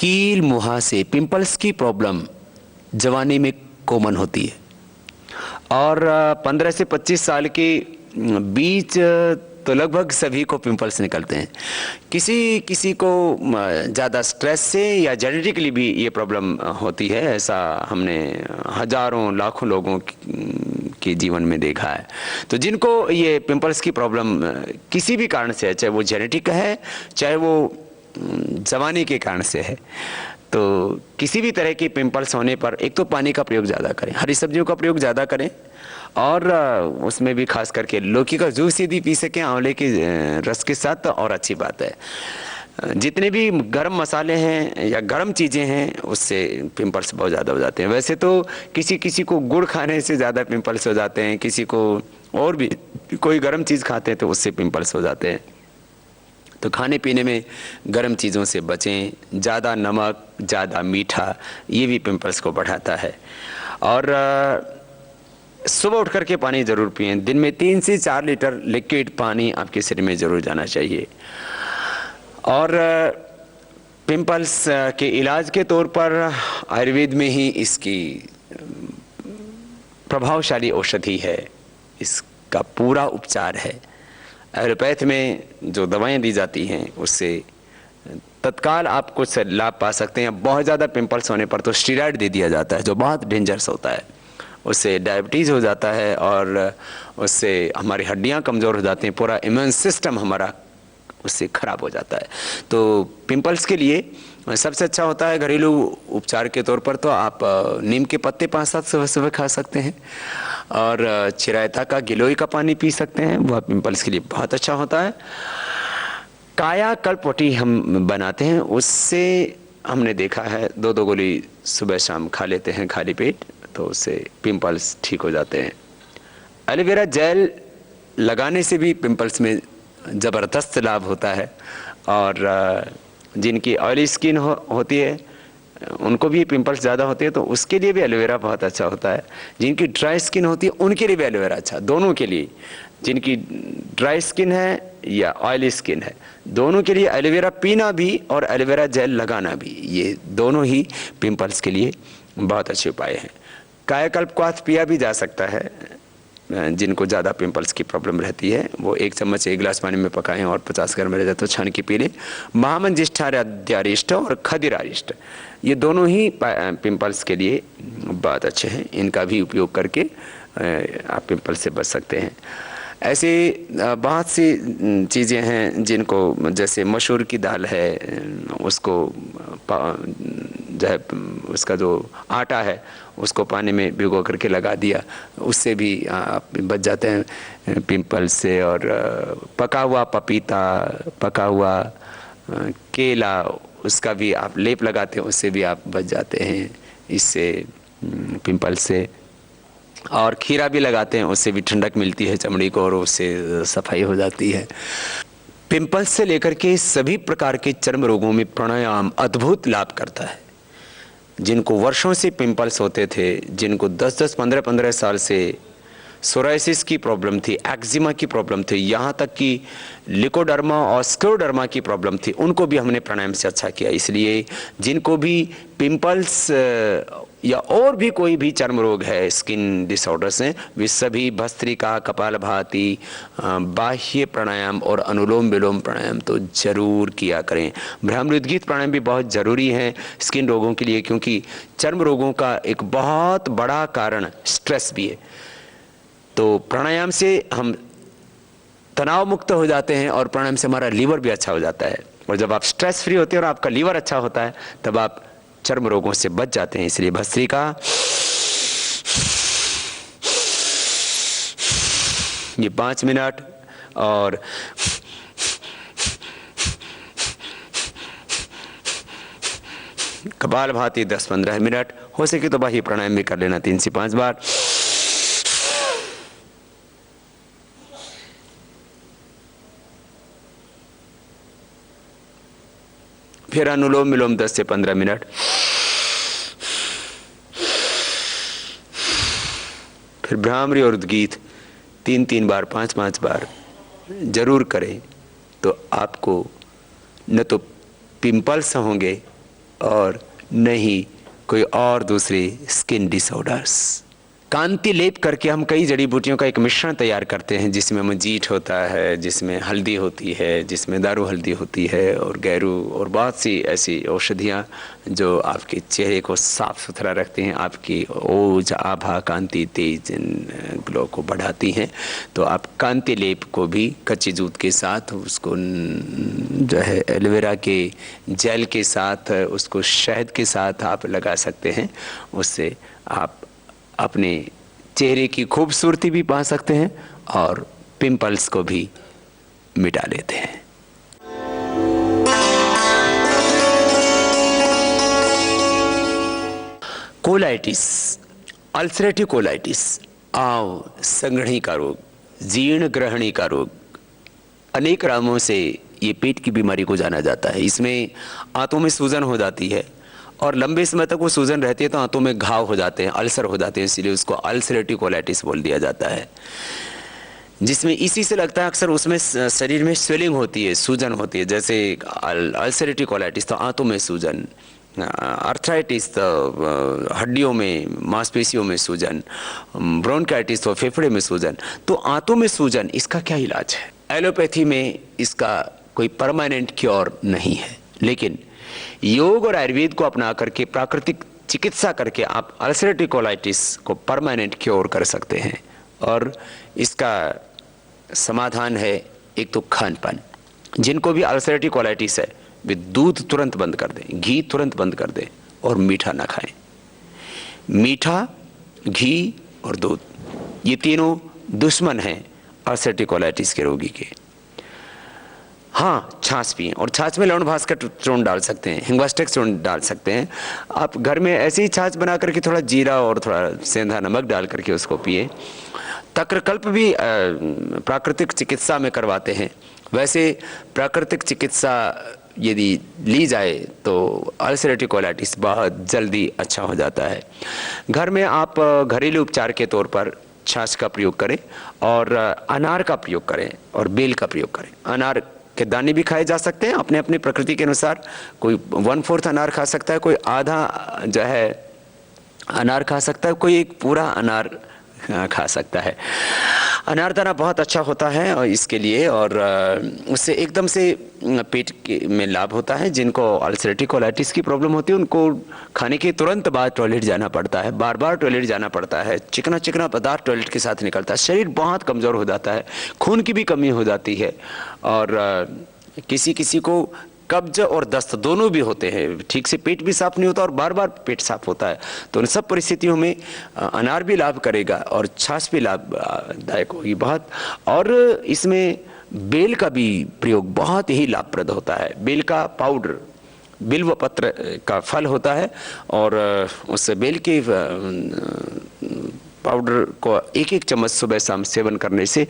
कील मुहासे पिंपल्स की प्रॉब्लम जवानी में कॉमन होती है और 15 से 25 साल के बीच तो लगभग सभी को पिंपल्स निकलते हैं। किसी किसी को ज़्यादा स्ट्रेस से या जेनेटिकली भी ये प्रॉब्लम होती है, ऐसा हमने हजारों लाखों लोगों के जीवन में देखा है। तो जिनको ये पिंपल्स की प्रॉब्लम किसी भी कारण से है, चाहे वो जेनेटिक है चाहे वो जवानी के कारण से है, तो किसी भी तरह के पिंपल्स होने पर एक तो पानी का प्रयोग ज़्यादा करें, हरी सब्जियों का प्रयोग ज़्यादा करें और उसमें भी खास करके लौकी का जूस यदि पी सकें आंवले के रस के साथ तो और अच्छी बात है। जितने भी गरम मसाले हैं या गरम चीज़ें हैं उससे पिंपल्स बहुत ज़्यादा हो जाते हैं। वैसे तो किसी किसी को गुड़ खाने से ज़्यादा पिंपल्स हो जाते हैं, किसी को और भी कोई गरम चीज़ खाते हैं तो उससे पिंपल्स हो जाते हैं। तो खाने पीने में गर्म चीज़ों से बचें। ज़्यादा नमक, ज़्यादा मीठा ये भी पिंपल्स को बढ़ाता है। और सुबह उठ कर के पानी ज़रूर पिएं। दिन में 3 से 4 लीटर लिक्विड पानी आपके शरीर में ज़रूर जाना चाहिए। और पिंपल्स के इलाज के तौर पर आयुर्वेद में ही इसकी प्रभावशाली औषधि है, इसका पूरा उपचार है। एलोपैथ में जो दवाएं दी जाती हैं उससे तत्काल आप कुछ लाभ पा सकते हैं। बहुत ज़्यादा पिंपल्स होने पर तो स्टीरॉयड दे दिया जाता है जो बहुत डेंजरस होता है, उससे डायबिटीज़ हो जाता है और उससे हमारी हड्डियां कमज़ोर हो जाती हैं, पूरा इम्यून सिस्टम हमारा उससे ख़राब हो जाता है। तो पिंपल्स के लिए सबसे अच्छा होता है घरेलू उपचार के तौर पर तो आप नीम के पत्ते 5-7 सुबह सुबह खा सकते हैं और चिरायता का गिलोय का पानी पी सकते हैं, वह पिंपल्स के लिए बहुत अच्छा होता है। कायाकल्प हम बनाते हैं, उससे हमने देखा है 2-2 गोली सुबह शाम खा लेते हैं खाली पेट, तो उससे पिंपल्स ठीक हो जाते हैं। एलोवेरा जेल लगाने से भी पिंपल्स में ज़बरदस्त लाभ होता है और जिनकी ऑयली स्किन होती है उनको भी पिंपल्स ज़्यादा होते हैं तो उसके लिए भी एलोवेरा बहुत अच्छा होता है। जिनकी ड्राई स्किन होती है उनके लिए भी एलोवेरा अच्छा, दोनों के लिए, जिनकी ड्राई स्किन है या ऑयली स्किन है दोनों के लिए एलोवेरा पीना भी और एलोवेरा जेल लगाना भी, ये दोनों ही पिंपल्स के लिए बहुत अच्छे उपाय हैं। कायाकल्प क्वाथ पिया भी जा सकता है, जिनको ज़्यादा पिंपल्स की प्रॉब्लम रहती है वो 1 चम्मच 1 गिलास पानी में पकाएं और 50 ग्राम रह जाए तो छान के पी लें। महामंजिष्ठार्यारिष्ट और खदिरारिष्ट ये दोनों ही पिंपल्स के लिए बहुत अच्छे हैं, इनका भी उपयोग करके आप पिंपल से बच सकते हैं। ऐसे बहुत सी चीज़ें हैं जिनको, जैसे मसूर की दाल है उसको जो है उसका जो आटा है उसको पानी में भिगो करके लगा दिया, उससे भी आप बच जाते हैं पिंपल से। और पका हुआ पपीता, पका हुआ केला, उसका भी आप लेप लगाते हैं, उससे भी आप बच जाते हैं इससे पिंपल से। और खीरा भी लगाते हैं, उससे भी ठंडक मिलती है चमड़ी को और उससे सफाई हो जाती है। पिंपल्स से लेकर के सभी प्रकार के चर्म रोगों में प्राणायाम अद्भुत लाभ करता है। जिनको वर्षों से पिंपल्स होते थे, जिनको 10-10, 15-15 साल से सोराइसिस की प्रॉब्लम थी, एक्जिमा की प्रॉब्लम थी, यहाँ तक कि लिकोडर्मा और स्क्लेरोडर्मा की प्रॉब्लम थी, उनको भी हमने प्राणायाम से अच्छा किया। इसलिए जिनको भी पिंपल्स या और भी कोई भी चर्म रोग है, स्किन डिसऑर्डर्स हैं, वे सभी भस्त्रिका, कपालभाति, बाह्य प्राणायाम और अनुलोम विलोम प्राणायाम तो जरूर किया करें। भ्रामरी उद्गीत प्राणायाम भी बहुत ज़रूरी है स्किन रोगों के लिए, क्योंकि चर्म रोगों का एक बहुत बड़ा कारण स्ट्रेस भी है। तो प्राणायाम से हम तनाव मुक्त हो जाते हैं और प्राणायाम से हमारा लीवर भी अच्छा हो जाता है, और जब आप स्ट्रेस फ्री होते हैं और आपका लीवर अच्छा होता है तब आप चर्म रोगों से बच जाते हैं। इसलिए भस्त्रिका ये 5 मिनट और कपालभाति 10-15 मिनट, हो सके तो बाह्य प्राणायाम भी कर लेना 3 से 5 बार। फिर अनुलोम विलोम 10 से 15 मिनट, फिर भ्रामरी और उद्गीत 3-3 बार, 5-5 बार जरूर करें। तो आपको न तो पिंपल्स होंगे और न ही कोई और दूसरे स्किन डिसऑर्डर्स। कांति लेप करके हम कई जड़ी बूटियों का एक मिश्रण तैयार करते हैं, जिसमें मंजीठ होता है, जिसमें हल्दी होती है, जिसमें दारू हल्दी होती है और गैरू और बहुत सी ऐसी औषधियाँ जो आपके चेहरे को साफ सुथरा रखती हैं, आपकी ओज, आभा, कांति, तेज, ग्लो को बढ़ाती हैं। तो आप कांति लेप को भी कच्चे दूध के साथ, उसको जो है एलोवेरा के जेल के साथ, उसको शहद के साथ आप लगा सकते हैं। उससे आप अपने चेहरे की खूबसूरती भी पा सकते हैं और पिंपल्स को भी मिटा लेते हैं। कोलाइटिस, अल्सरेटिव कोलाइटिस, आंव, संघनी का रोग, जीर्ण ग्रहणी का रोग, अनेक नामों से ये पेट की बीमारी को जाना जाता है। इसमें आंतों में सूजन हो जाती है और लंबे समय तक वो सूजन रहती है तो आंतों में घाव हो जाते हैं, अल्सर हो जाते हैं, इसलिए उसको अल्सरेटिव कोलाइटिस बोल दिया जाता है। जिसमें इसी से लगता है अक्सर उसमें शरीर में स्वेलिंग होती है, सूजन होती है। जैसे अल्सरेटिव कोलाइटिस तो आंतों में सूजन, आर्थराइटिस तो हड्डियों में, मांसपेशियों में सूजन, ब्रोंकाइटिस तो फेफड़े में सूजन। तो आंतों में सूजन, इसका क्या इलाज है? एलोपैथी में इसका कोई परमानेंट क्योर नहीं है, लेकिन योग और आयुर्वेद को अपना करके प्राकृतिक चिकित्सा करके आप अल्सरेटिव कोलाइटिस को परमानेंट क्योर कर सकते हैं। और इसका समाधान है एक तो खान पान। जिनको भी अल्सरेटिव कोलाइटिस है वे दूध तुरंत बंद कर दें, घी तुरंत बंद कर दें और मीठा ना खाएं। मीठा, घी और दूध, ये तीनों दुश्मन हैं अल्सरेटिव कोलाइटिस के रोगी के। हाँ, छाछ पिएं और छाछ में लवण भास्कर चूर्ण डाल सकते हैं, हिंगवास्टेक चूर्ण डाल सकते हैं। आप घर में ऐसी ही छाछ बना करके थोड़ा जीरा और थोड़ा सेंधा नमक डाल करके उसको पिए। तक्रकल्प भी प्राकृतिक चिकित्सा में करवाते हैं। वैसे प्राकृतिक चिकित्सा यदि ली जाए तो अल्सरेटिव कोलाइटिस बहुत जल्दी अच्छा हो जाता है। घर में आप घरेलू उपचार के तौर पर छाछ का प्रयोग करें और अनार का प्रयोग करें और बेल का प्रयोग करें। अनार के दाने भी खाए जा सकते हैं अपने अपने प्रकृति के अनुसार। कोई 1/4 अनार खा सकता है, कोई आधा जो है अनार खा सकता है, कोई एक पूरा अनार खा सकता है। अनारदाना बहुत अच्छा होता है और इसके लिए, और उससे एकदम से पेट में लाभ होता है। जिनको अल्सरेटिव कोलाइटिस की प्रॉब्लम होती है उनको खाने के तुरंत बाद टॉयलेट जाना पड़ता है, बार बार टॉयलेट जाना पड़ता है, चिकना चिकना पदार्थ टॉयलेट के साथ निकलता है, शरीर बहुत कमज़ोर हो जाता है, खून की भी कमी हो जाती है और किसी किसी को कब्ज और दस्त दोनों भी होते हैं, ठीक से पेट भी साफ नहीं होता और बार बार पेट साफ होता है। तो उन सब परिस्थितियों में अनार भी लाभ करेगा और छाछ भी लाभदायक होगी बहुत। और इसमें बेल का भी प्रयोग बहुत ही लाभप्रद होता है। बेल का पाउडर, बिल्व पत्र का फल होता है और उस बेल के पाउडर को एक एक चम्मच सुबह शाम सेवन करने से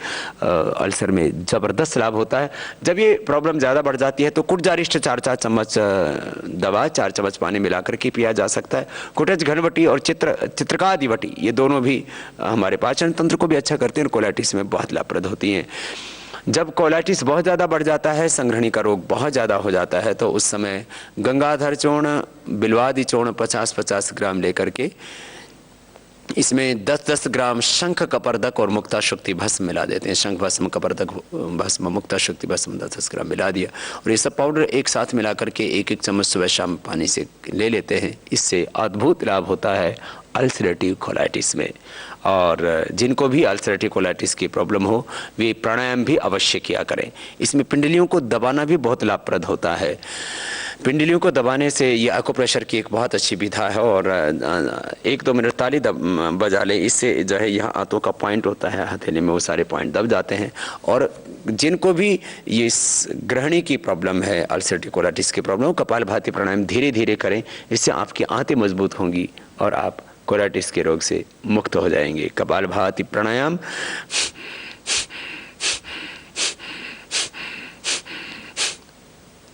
अल्सर में ज़बरदस्त लाभ होता है। जब ये प्रॉब्लम ज़्यादा बढ़ जाती है तो कुटजारिष्ट 4-4 चम्मच दवा 4 चम्मच पानी मिलाकर के पिया जा सकता है। कुटज घनवटी और चित्रकादिवटी ये दोनों भी हमारे पाचन तंत्र को भी अच्छा करते हैं और कोलाइटिस में बहुत लाभप्रद होती हैं। जब कोलाइटिस बहुत ज़्यादा बढ़ जाता है, संघ्रणी का रोग बहुत ज़्यादा हो जाता है, तो उस समय गंगाधर चूर्ण, बिल्वादि चूर्ण 50-50 ग्राम लेकर के इसमें 10-10 ग्राम शंख कपर्दक और मुक्ता शुक्ति भस्म मिला देते हैं। शंख भस्म, कपर्दक भस्म, मुक्ता शुक्ति भस्म 10-10 ग्राम मिला दिया और ये सब पाउडर एक साथ मिला करके एक एक चम्मच सुबह शाम पानी से ले लेते हैं। इससे अद्भुत लाभ होता है अल्सरेटिव कोलाइटिस में। और जिनको भी अल्सरेटिव कोलाइटिस की प्रॉब्लम हो वे प्राणायाम भी अवश्य किया करें। इसमें पिंडलियों को दबाना भी बहुत लाभप्रद होता है। पिंडलियों को दबाने से ये एक्यूप्रेशर की एक बहुत अच्छी विधा है और 1-2 मिनट ताली बजा ले, इससे जो है यहाँ आंतों का पॉइंट होता है हथेली में, वो सारे पॉइंट दब जाते हैं। और जिनको भी ये ग्रहणी की प्रॉब्लम है, अल्सरेटिव कोलाइटिस की प्रॉब्लम, कपालभाति प्राणायाम धीरे धीरे करें, इससे आपकी आंतें मजबूत होंगी और आप कोलाइटिस के रोग से मुक्त हो जाएंगे। कपालभाति प्राणायाम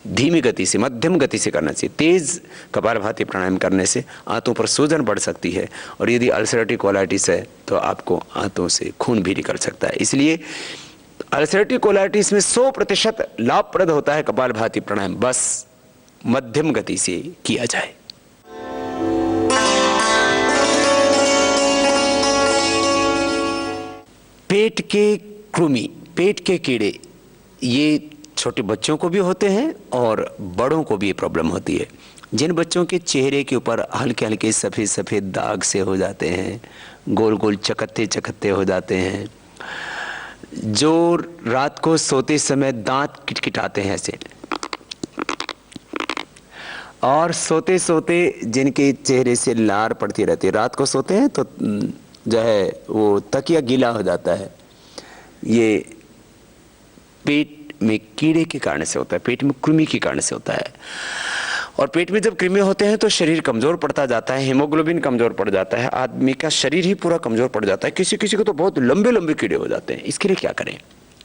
धीमी गति से, मध्यम गति से करना चाहिए। तेज कपालभाति प्राणायाम करने से आंतों पर सूजन बढ़ सकती है और यदि अल्सरेटिव कोलाइटिस है तो आपको आंतों से खून भी निकल सकता है। इसलिए अल्सरेटिव कोलाइटिस में 100% लाभप्रद होता है कपालभाति प्राणायाम। बस मध्यम गति से किया जाए। पेट के कृमि, पेट के कीड़े, ये छोटे बच्चों को भी होते हैं और बड़ों को भी ये प्रॉब्लम होती है। जिन बच्चों के चेहरे के ऊपर हल्के हल्के सफ़ेद सफ़ेद दाग से हो जाते हैं, गोल गोल चकत्ते चकत्ते हो जाते हैं, जो रात को सोते समय दांत किटकिटाते हैं ऐसे, और सोते सोते जिनके चेहरे से लार पड़ती रहती है, रात को सोते हैं तो जो है वो तकिया गीला हो जाता है, ये पेट में कीड़े के कारण से होता है, पेट में कृमि के कारण से होता है। और पेट में जब कृमि होते हैं तो शरीर कमज़ोर पड़ता जाता है, हीमोग्लोबिन कमज़ोर पड़ जाता है, आदमी का शरीर ही पूरा कमज़ोर पड़ जाता है। किसी किसी को तो बहुत लंबे लंबे कीड़े हो जाते हैं। इसके लिए क्या करें?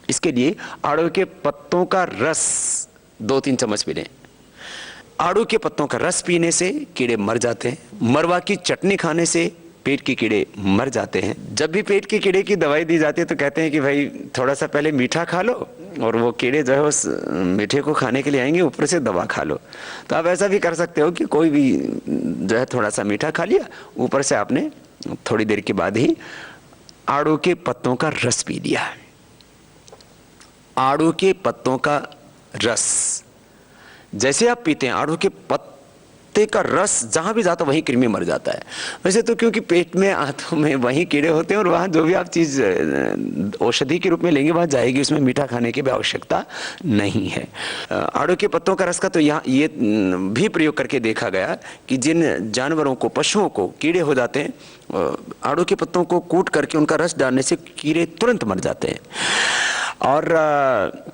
इसके लिए आड़ू के पत्तों का रस 2-3 चम्मच पी लें। आड़ू के पत्तों का रस पीने से कीड़े मर जाते हैं। मरवा की चटनी खाने से पेट के कीड़े मर जाते हैं। जब भी पेट के कीड़े की दवाई दी जाती है तो कहते हैं कि भाई थोड़ा सा पहले मीठा खा लो और वो कीड़े जो है उस मीठे को खाने के लिए आएंगे, ऊपर से दवा खा लो। तो आप ऐसा भी कर सकते हो कि कोई भी जो है थोड़ा सा मीठा खा लिया, ऊपर से आपने थोड़ी देर के बाद ही आड़ू के पत्तों का रस पी लिया। आड़ू के पत्तों का रस जैसे आप पीते हैं, आड़ू के पत्ते का रस जहां भी जाता है वहीं कृमि मर जाता है। वैसे तो क्योंकि पेट में, आंतों में वहीं कीड़े होते हैं और वहां जो भी आप चीज औषधि के रूप में लेंगे वहां जाएगी, उसमें मीठा खाने की भी आवश्यकता नहीं है। आड़ू के पत्तों का रस का तो यहाँ ये भी प्रयोग करके देखा गया कि जिन जानवरों को, पशुओं को कीड़े हो जाते हैं, आड़ू के पत्तों को कूट करके उनका रस डालने से कीड़े तुरंत मर जाते हैं। और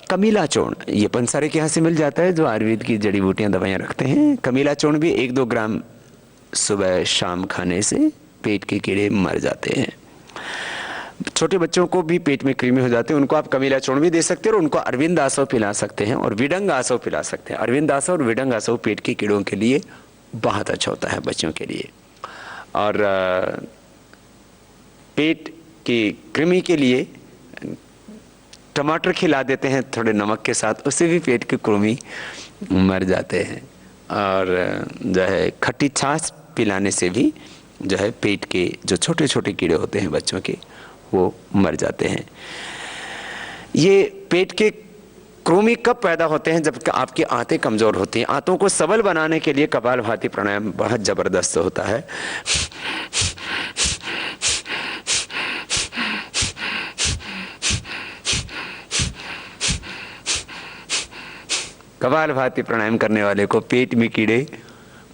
कमीला चूर्ण, ये पंसारे के यहाँ से मिल जाता है, जो आयुर्वेद की जड़ी बूटियाँ दवाइयाँ रखते हैं। कमीला चूर्ण भी 1-2 ग्राम सुबह शाम खाने से पेट के कीड़े मर जाते हैं। छोटे बच्चों को भी पेट में कृमि हो जाते हैं, उनको आप कमीला चूर्ण भी दे सकते हैं और उनको अरविंद आसव पिला सकते हैं और विडंग आसव पिला सकते हैं। अरविंद आसव और विडंग आसव पेट के कीड़ों के लिए बहुत अच्छा होता है बच्चों के लिए। और पेट की कृमि के लिए टमाटर खिला देते हैं थोड़े नमक के साथ, उससे भी पेट के कृमि मर जाते हैं। और जो है खट्टी छाछ पिलाने से भी जो है पेट के जो छोटे छोटे कीड़े होते हैं बच्चों के, वो मर जाते हैं। ये पेट के कृमि कब पैदा होते हैं? जब आपकी आंतें कमज़ोर होती हैं। आंतों को सबल बनाने के लिए कपालभाति प्राणायाम बहुत ज़बरदस्त होता है। कपालभाति प्राणायाम करने वाले को पेट में कीड़े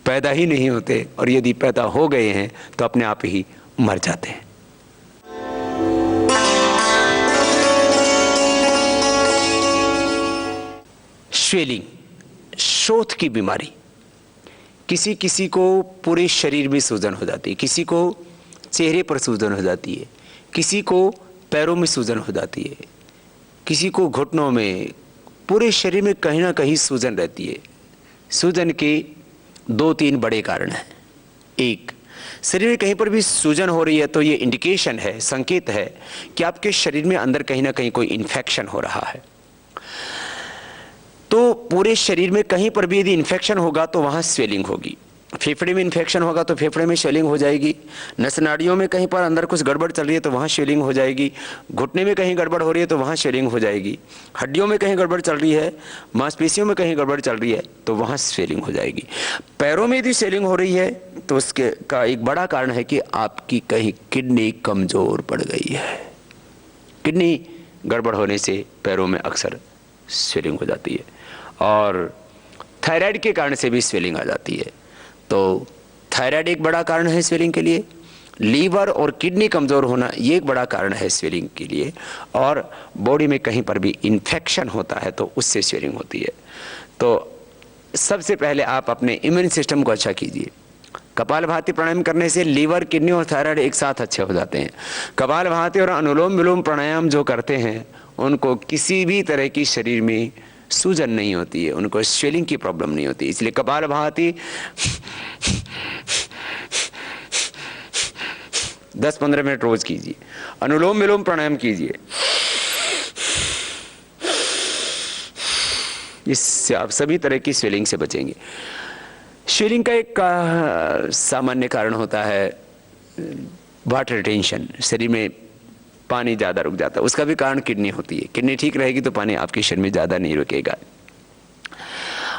पैदा ही नहीं होते, और यदि पैदा हो गए हैं तो अपने आप ही मर जाते हैं। स्वेलिंग, शोथ की बीमारी, किसी किसी को पूरे शरीर में सूजन हो जाती है, किसी को चेहरे पर सूजन हो जाती है, किसी को पैरों में सूजन हो जाती है, किसी को घुटनों में, पूरे शरीर में कहीं ना कहीं सूजन रहती है। सूजन के 2-3 बड़े कारण हैं। एक, शरीर में कहीं पर भी सूजन हो रही है तो ये इंडिकेशन है, संकेत है कि आपके शरीर में अंदर कहीं ना कहीं कोई इन्फेक्शन हो रहा है। तो पूरे शरीर में कहीं पर भी यदि इन्फेक्शन होगा तो वहाँ स्वेलिंग होगी। फेफड़े में इन्फेक्शन होगा तो फेफड़े में स्वेलिंग हो जाएगी। नस नाड़ियों में कहीं पर अंदर कुछ गड़बड़ चल रही है तो वहाँ स्वेलिंग हो जाएगी। घुटने में कहीं गड़बड़ हो रही है तो वहाँ स्वेलिंग हो जाएगी। हड्डियों में कहीं गड़बड़ चल रही है, मांसपेशियों में कहीं गड़बड़ चल रही है तो वहाँ स्वेलिंग हो जाएगी। पैरों में यदि स्वेलिंग हो रही है तो उसके का एक बड़ा कारण है कि आपकी कहीं किडनी कमज़ोर पड़ गई है। किडनी गड़बड़ होने से पैरों में अक्सर स्वेलिंग हो जाती है। और थायराइड के कारण से भी स्वेलिंग आ जाती है। तो थायराइड एक बड़ा कारण है स्वेलिंग के लिए। लीवर और किडनी कमज़ोर होना ये एक बड़ा कारण है स्वेलिंग के लिए। और बॉडी में कहीं पर भी इन्फेक्शन होता है तो उससे स्वेलिंग होती है। तो सबसे पहले आप अपने इम्यून सिस्टम को अच्छा कीजिए। कपालभाति प्राणायाम करने से लीवर, किडनी और थायराइड एक साथ अच्छे हो जाते हैं। कपालभाति और अनुलोम विलोम प्राणायाम जो करते हैं उनको किसी भी तरह की शरीर में सूजन नहीं होती है, उनको स्वेलिंग की प्रॉब्लम नहीं होती। इसलिए कपालभाति 10-15 मिनट रोज कीजिए। अनुलोम विलोम प्राणायाम कीजिए। इससे आप सभी तरह की स्वेलिंग से बचेंगे। स्वेलिंग का एक सामान्य कारण होता है वाटर रिटेंशन, शरीर में पानी ज़्यादा रुक जाता है। उसका भी कारण किडनी होती है। किडनी ठीक रहेगी तो पानी आपके शरीर में ज़्यादा नहीं रुकेगा।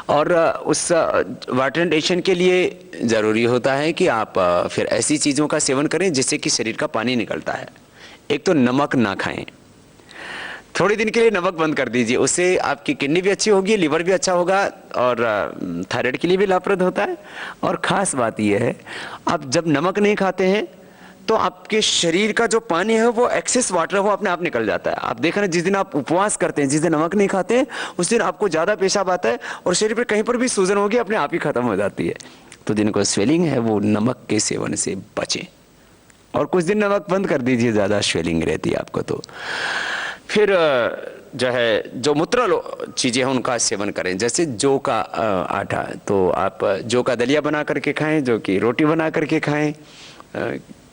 और उस वाटर रिटेंशन के लिए ज़रूरी होता है कि आप फिर ऐसी चीज़ों का सेवन करें जिससे कि शरीर का पानी निकलता है। एक तो नमक ना खाएं, थोड़े दिन के लिए नमक बंद कर दीजिए, उससे आपकी किडनी भी अच्छी होगी, लिवर भी अच्छा होगा और थायराइड के लिए भी लाभप्रद होता है। और ख़ास बात यह है, आप जब नमक नहीं खाते हैं तो आपके शरीर का जो पानी है वो एक्सेस वाटर वो अपने आप निकल जाता है। आप देख रहे हैं जिस दिन आप उपवास करते हैं, जिस दिन नमक नहीं खाते हैं, उस दिन आपको ज़्यादा पेशाब आता है और शरीर पर कहीं पर भी सूजन होगी अपने आप ही खत्म हो जाती है। तो जिनको स्वेलिंग है वो नमक के सेवन से बचें और कुछ दिन नमक बंद कर दीजिए, ज़्यादा स्वेलिंग रहती है आपको तो। फिर जो है जो मूत्रल चीज़ें हैं उनका सेवन करें, जैसे जौ का आटा, तो आप जौ का दलिया बना करके खाएं, जौ की रोटी बना करके खाएं,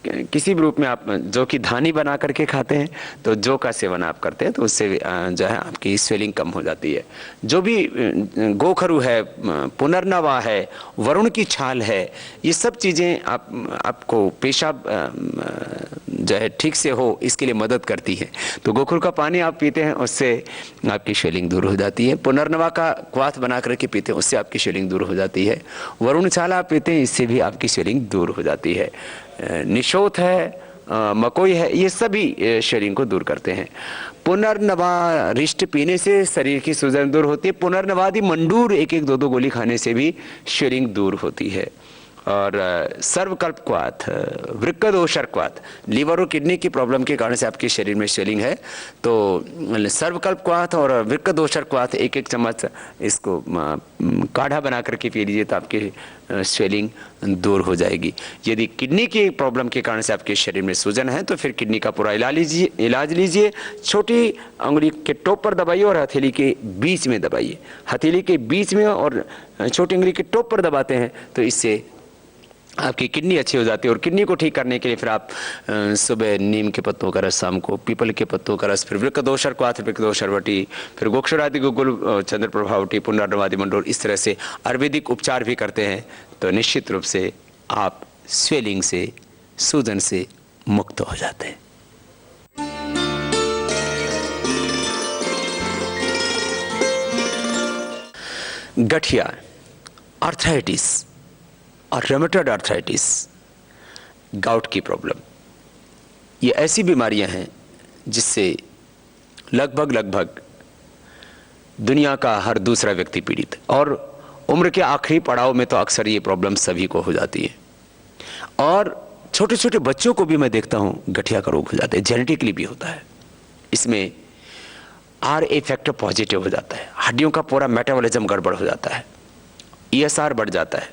किसी भी रूप में आप जौ की धानी बना करके खाते हैं तो जौ का सेवन आप करते हैं तो उससे जो है आपकी स्वेलिंग कम हो जाती है। जो भी गोखरू है, पुनर्नवा है, वरुण की छाल है, ये सब चीज़ें आपको पेशाब जो है ठीक से हो इसके लिए मदद करती है। तो गोखरू का पानी आप पीते हैं उससे आपकी स्वेलिंग दूर हो जाती है। पुनर्नवा का क्वाथ बना करके पीते हैं उससे आपकी स्वेलिंग दूर हो जाती है। वरुण छाल आप पीते हैं इससे भी आपकी स्वेलिंग दूर हो जाती है। निशोथ है, मकोई है, ये सभी शरीर को दूर करते हैं। पुनर्नवा रिष्ट पीने से शरीर की सूजन दूर होती है। पुनर्नवादी मंडूर एक एक दो दो गोली खाने से भी शरीर दूर होती है। और सर्वकल्प क्वाथ, वृक्कदोषर क्वाथ, लीवर और किडनी की प्रॉब्लम के कारण से आपके शरीर में स्वेलिंग है तो सर्वकल्प क्वाथ और वृक्कदोषर क्वाथ एक एक चम्मच इसको काढ़ा बना करके पी लीजिए तो आपकी स्वेलिंग दूर हो जाएगी। यदि किडनी की प्रॉब्लम के कारण से आपके शरीर में सूजन है तो फिर किडनी का पूरा इलाज लीजिए। छोटी अंगुली के टॉप पर दबाइए और हथेली के बीच में दबाइए। हथेली के बीच में और छोटी अंगुली के टॉप पर दबाते हैं तो इससे आपकी किडनी अच्छी हो जाती है। और किडनी को ठीक करने के लिए फिर आप सुबह नीम के पत्तों का रस, शाम को पीपल के पत्तों का रस, फिर वृक्कदोषर क्वाथ, वृक्कदोषरवटी, फिर गोक्षरादि गुगुल, चंद्र प्रभावटी, पुनर्नवादी मंडोर, इस तरह से आयुर्वेदिक उपचार भी करते हैं तो निश्चित रूप से आप स्वेलिंग से, सूजन से मुक्त हो जाते हैं। गठिया, आर्थराइटिस और रूमेटॉइड आर्थराइटिस, गाउट की प्रॉब्लम, ये ऐसी बीमारियां हैं जिससे लगभग दुनिया का हर दूसरा व्यक्ति पीड़ित है। और उम्र के आखिरी पड़ाव में तो अक्सर ये प्रॉब्लम सभी को हो जाती है। और छोटे छोटे बच्चों को भी मैं देखता हूं गठिया का रोग हो जाता है, जेनेटिकली भी होता है। इसमें RA फैक्टर पॉजिटिव हो जाता है, हड्डियों का पूरा मेटाबॉलिज्म गड़बड़ हो जाता है, ESR बढ़ जाता है,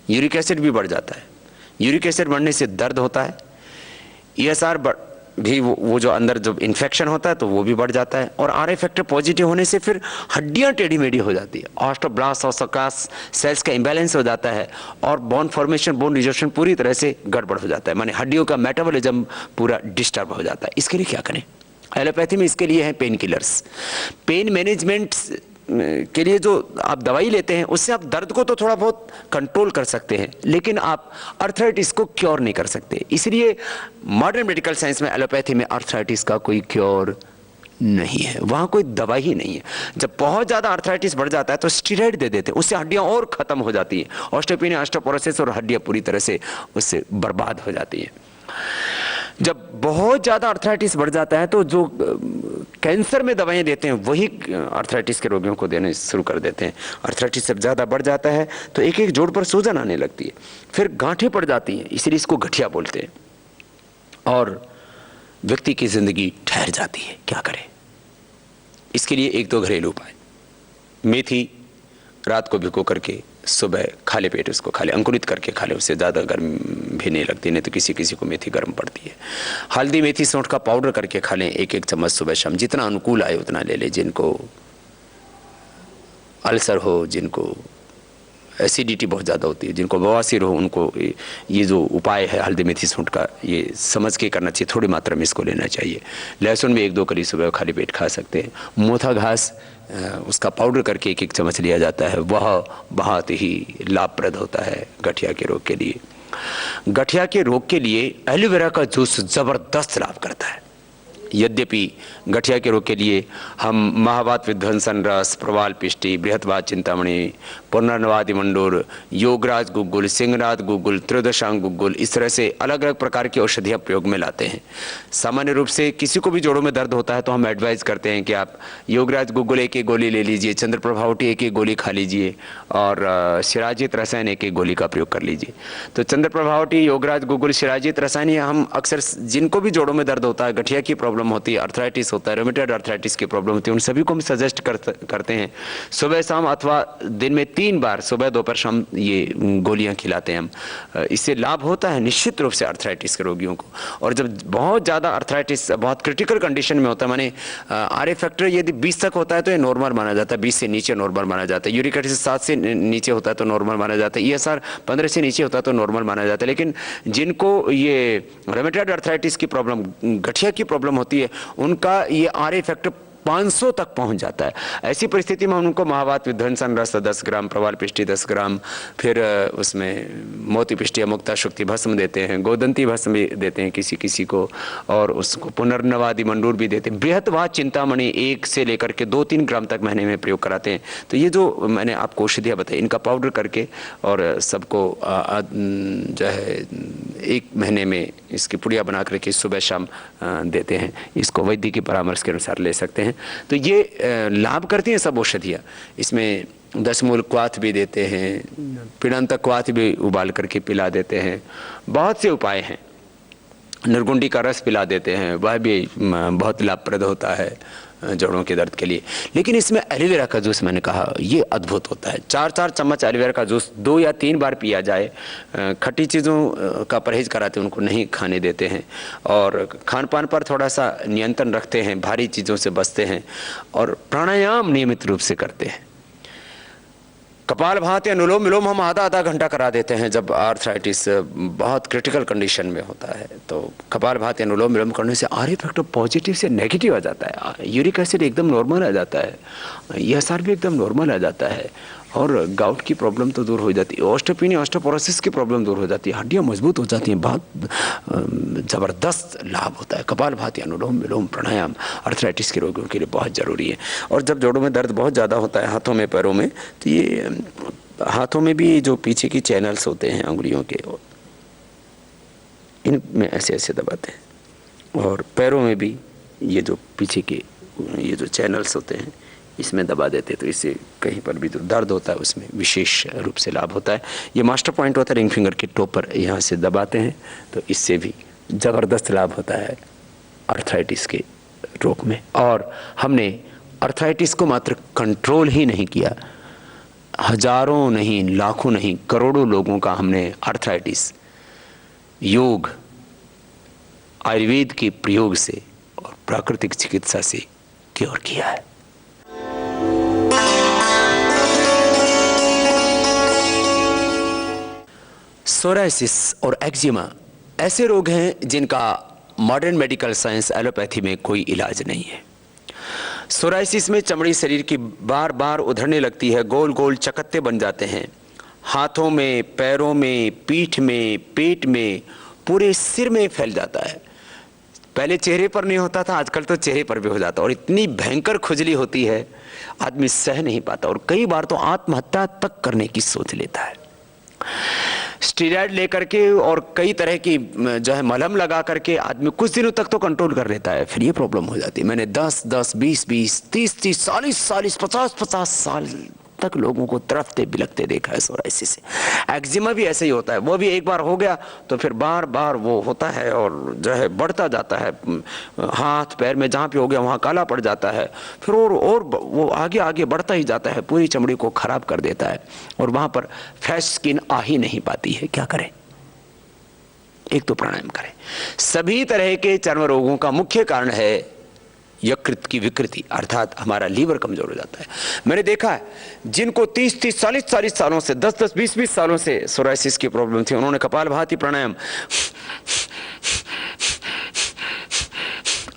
यूरिक एसिड भी बढ़ जाता है। यूरिक एसिड बढ़ने से दर्द होता है। ESR भी वो जो अंदर जो इन्फेक्शन होता है तो वो भी बढ़ जाता है। और RA फैक्टर पॉजिटिव होने से फिर हड्डियां टेढ़ी मेढ़ी हो जाती है, ऑस्टोब्लास्ट ऑस्टोकास्ट सेल्स का इम्बैलेंस हो जाता है और बोन फॉर्मेशन, बोन रिजोर्शन पूरी तरह से गड़बड़ हो जाता है, माने हड्डियों का मेटाबॉलिज्म पूरा डिस्टर्ब हो जाता है। इसके लिए क्या करें? एलोपैथी में इसके लिए है पेन किलर्स। पेन मैनेजमेंट के लिए जो आप दवाई लेते हैं उससे आप दर्द को तो थोड़ा बहुत कंट्रोल कर सकते हैं, लेकिन आप आर्थराइटिस को क्योर नहीं कर सकते। इसलिए मॉडर्न मेडिकल साइंस में, एलोपैथी में आर्थराइटिस का कोई क्योर नहीं है, वहां कोई दवाई ही नहीं है। जब बहुत ज्यादा आर्थराइटिस बढ़ जाता है तो स्टीरॉइड दे देते हैं, उससे हड्डियां और खत्म हो जाती है, ऑस्टियोपेनिया, ऑस्टियोपोरोसिस, और हड्डियां पूरी तरह से उससे बर्बाद हो जाती है। जब बहुत ज़्यादा आर्थराइटिस बढ़ जाता है तो जो कैंसर में दवाएं देते हैं वही आर्थराइटिस के रोगियों को देने शुरू कर देते हैं। आर्थराइटिस जब ज़्यादा बढ़ जाता है तो एक एक जोड़ पर सूजन आने लगती है, फिर गांठें पड़ जाती हैं, इसलिए इसको गठिया बोलते हैं, और व्यक्ति की ज़िंदगी ठहर जाती है। क्या करें? इसके लिए एक दो घरेलू उपाय। मेथी रात को भिगो करके सुबह खाली पेट उसको खा ले, अंकुरित करके खा ले, उससे ज़्यादा गर्म भी नहीं लगती, नहीं तो किसी किसी को मेथी गर्म पड़ती है। हल्दी मेथी सौंठ का पाउडर करके खा लें, एक एक चम्मच सुबह शाम, जितना अनुकूल आए उतना ले लें। जिनको अल्सर हो, जिनको एसिडिटी बहुत ज़्यादा होती है, जिनको बवासीर हो उनको ये जो उपाय है हल्दी मेथी सूंठ का, ये समझ के करना चाहिए, थोड़ी मात्रा में इसको लेना चाहिए। लहसुन में 1-2 कली सुबह खाली पेट खा सकते हैं। मोथा घास उसका पाउडर करके 1-1 चम्मच लिया जाता है, वह बहुत ही लाभप्रद होता है गठिया के रोग के लिए। गठिया के रोग के लिए एलोवेरा का जूस ज़बरदस्त लाभ करता है। यद्यपि गठिया के रोग के लिए हम महावात विध्वंसन रस, प्रवाल पिष्टि, बृहत्वात चिंतामणि, पुनर्नवादि मंडूर, योगराज गुग्गुल, सिंहनाथ गुग्गुल, त्रयोदशांग गुग्गुल, इस तरह से अलग अलग प्रकार की औषधियाँ प्रयोग में लाते हैं। सामान्य रूप से किसी को भी जोड़ों में दर्द होता है तो हम एडवाइज करते हैं कि आप योगराज गुग्गुल 1-1 गोली ले लीजिए, चंद्रप्रभावटी 1-1 गोली खा लीजिए और शिराजित रसायन 1-1 गोली का प्रयोग कर लीजिए। तो चंद्रप्रभावटी, योगराज गुग्गुल, शिराजित रसायन हम अक्सर जिनको भी जोड़ों में दर्द होता है, गठिया की प्रॉब्लम होती है, अर्थराइटिस होता है, रोमेटॉइड अर्थराइटिस की प्रॉब्लम होती है, उन सभी को हम सजेस्ट करते हैं सुबह शाम अथवा दिन में 3 बार, सुबह दोपहर शाम, ये गोलियां खिलाते हैं हम। इससे लाभ होता है निश्चित रूप से अर्थराइटिस के रोगियों को। और जब बहुत ज़्यादा अर्थराइटिस बहुत क्रिटिकल कंडीशन में होता है, माने RA फैक्टर यदि 20 तक होता है तो ये नॉर्मल माना जाता है, 20 से नीचे नॉर्मल माना जाता है। यूरिक एसिड 7 से नीचे होता है तो नॉर्मल माना जाता है। ESR 15 से नीचे होता है तो नॉर्मल माना जाता है। लेकिन जिनको ये रोमेटॉइड अर्थराइटिस की प्रॉब्लम, गठिया की प्रॉब्लम होती है, उनका ये RA फैक्टर 500 तक पहुंच जाता है। ऐसी परिस्थिति में हम उनको महावात विध्वंसन रस 10 ग्राम, प्रवाल पिष्टि 10 ग्राम, फिर उसमें मोती पिष्टि मुक्ता शुक्ति भस्म देते हैं, गोदंती भस्म भी देते हैं किसी किसी को, और उसको पुनर्नवादि मंडूर भी देते हैं। बृहत्वात चिंतामणि 1 से लेकर के 2-3 ग्राम तक महीने में प्रयोग कराते हैं। तो ये जो मैंने आपको औषधियाँ बताई, इनका पाउडर करके और सबको जो है 1 महीने में इसकी पुड़िया बना करके सुबह शाम देते हैं। इसको वैद्य की परामर्श के अनुसार ले सकते हैं। तो ये लाभ करती हैं सब औषधियाँ। इसमें 10 मूल क्वाथ भी देते हैं, पिड़ंतक क्वाथ भी उबाल करके पिला देते हैं, बहुत से उपाय हैं। निर्गुंडी का रस पिला देते हैं, वह भी बहुत लाभप्रद होता है जोड़ों के दर्द के लिए। लेकिन इसमें एलोवेरा का जूस, मैंने कहा, ये अद्भुत होता है। 4-4 चम्मच एलोवेरा का जूस 2 या 3 बार पिया जाए। खट्टी चीज़ों का परहेज कराते हैं, उनको नहीं खाने देते हैं, और खान पान पर थोड़ा सा नियंत्रण रखते हैं, भारी चीज़ों से बचते हैं, और प्राणायाम नियमित रूप से करते हैं। कपालभाति, अनुलोम विलोम हम आधा घंटा करा देते हैं जब आर्थराइटिस बहुत क्रिटिकल कंडीशन में होता है। तो कपालभाति, अनुलोम विलोम करने से RA फैक्टर पॉजिटिव से नेगेटिव आ जाता है, यूरिक एसिड एकदम नॉर्मल आ जाता है, ESR भी एकदम नॉर्मल आ जाता है, और गाउट की प्रॉब्लम तो दूर हो जाती है, ऑस्टियोपेनिया ऑस्टियोपोरोसिस की प्रॉब्लम दूर हो जाती है, हड्डियाँ मजबूत हो जाती हैं। बहुत ज़बरदस्त लाभ होता है। कपालभाति, अनुलोम विलोम, प्राणायाम अर्थराइटिस के रोगियों के लिए बहुत ज़रूरी है। और जब जोड़ों में दर्द बहुत ज़्यादा होता है, हाथों में, पैरों में, तो ये हाथों में भी जो पीछे की चैनल्स होते हैं अंगुलियों के, इनमें ऐसे ऐसे दबाते हैं, और पैरों में भी ये जो पीछे के ये जो चैनल्स होते हैं, इसमें दबा देते, तो इससे कहीं पर भी जो दर्द होता है उसमें विशेष रूप से लाभ होता है। ये मास्टर पॉइंट होता है रिंग फिंगर के टॉप पर, यहाँ से दबाते हैं तो इससे भी ज़बरदस्त लाभ होता है अर्थराइटिस के रोग में। और हमने अर्थराइटिस को मात्र कंट्रोल ही नहीं किया, हजारों नहीं, लाखों नहीं, करोड़ों लोगों का हमने अर्थराइटिस योग, आयुर्वेद के प्रयोग से और प्राकृतिक चिकित्सा से क्योर किया है। सोरायसिस और एक्जिमा ऐसे रोग हैं जिनका मॉडर्न मेडिकल साइंस एलोपैथी में कोई इलाज नहीं है। सोरायसिस में चमड़ी शरीर की बार बार उधड़ने लगती है, गोल गोल चकत्ते बन जाते हैं, हाथों में, पैरों में, पीठ में, पेट में, पूरे सिर में फैल जाता है। पहले चेहरे पर नहीं होता था, आजकल तो चेहरे पर भी हो जाता है, और इतनी भयंकर खुजली होती है आदमी सह नहीं पाता, और कई बार तो आत्महत्या तक करने की सोच लेता है। स्टीरॉयड लेकर के और कई तरह की जो है मलहम लगा करके आदमी कुछ दिनों तक तो कंट्रोल कर लेता है, फिर ये प्रॉब्लम हो जाती है। मैंने 10-10, 20-20, 30-30, 40-40, 50-50 साल तक लोगों को तरफते बिलखते देखा है सोरायसिस से। एक्जिमा भी ऐसे ही होता है, वो भी एक बार हो गया तो फिर बार बार वो होता है, और जो है बढ़ता जाता है, हाथ पैर में जहाँ पे हो गया वहाँ काला पड़ जाता है, फिर और वो आगे आगे बढ़ता ही जाता है, पूरी चमड़ी को खराब कर देता है, और वहाँ पर फ्रेश स्किन आ ही नहीं पाती है। क्या करें? एक तो प्राणायाम करें। सभी तरह के चर्म रोगों का मुख्य कारण है यकृत की विकृति अर्थात हमारा लीवर कमजोर हो जाता है। मैंने देखा है जिनको 30-30 40-40 सालों से 10-10 20-20 सालों से सोराइसिस की प्रॉब्लम थी, उन्होंने कपालभाति प्राणायाम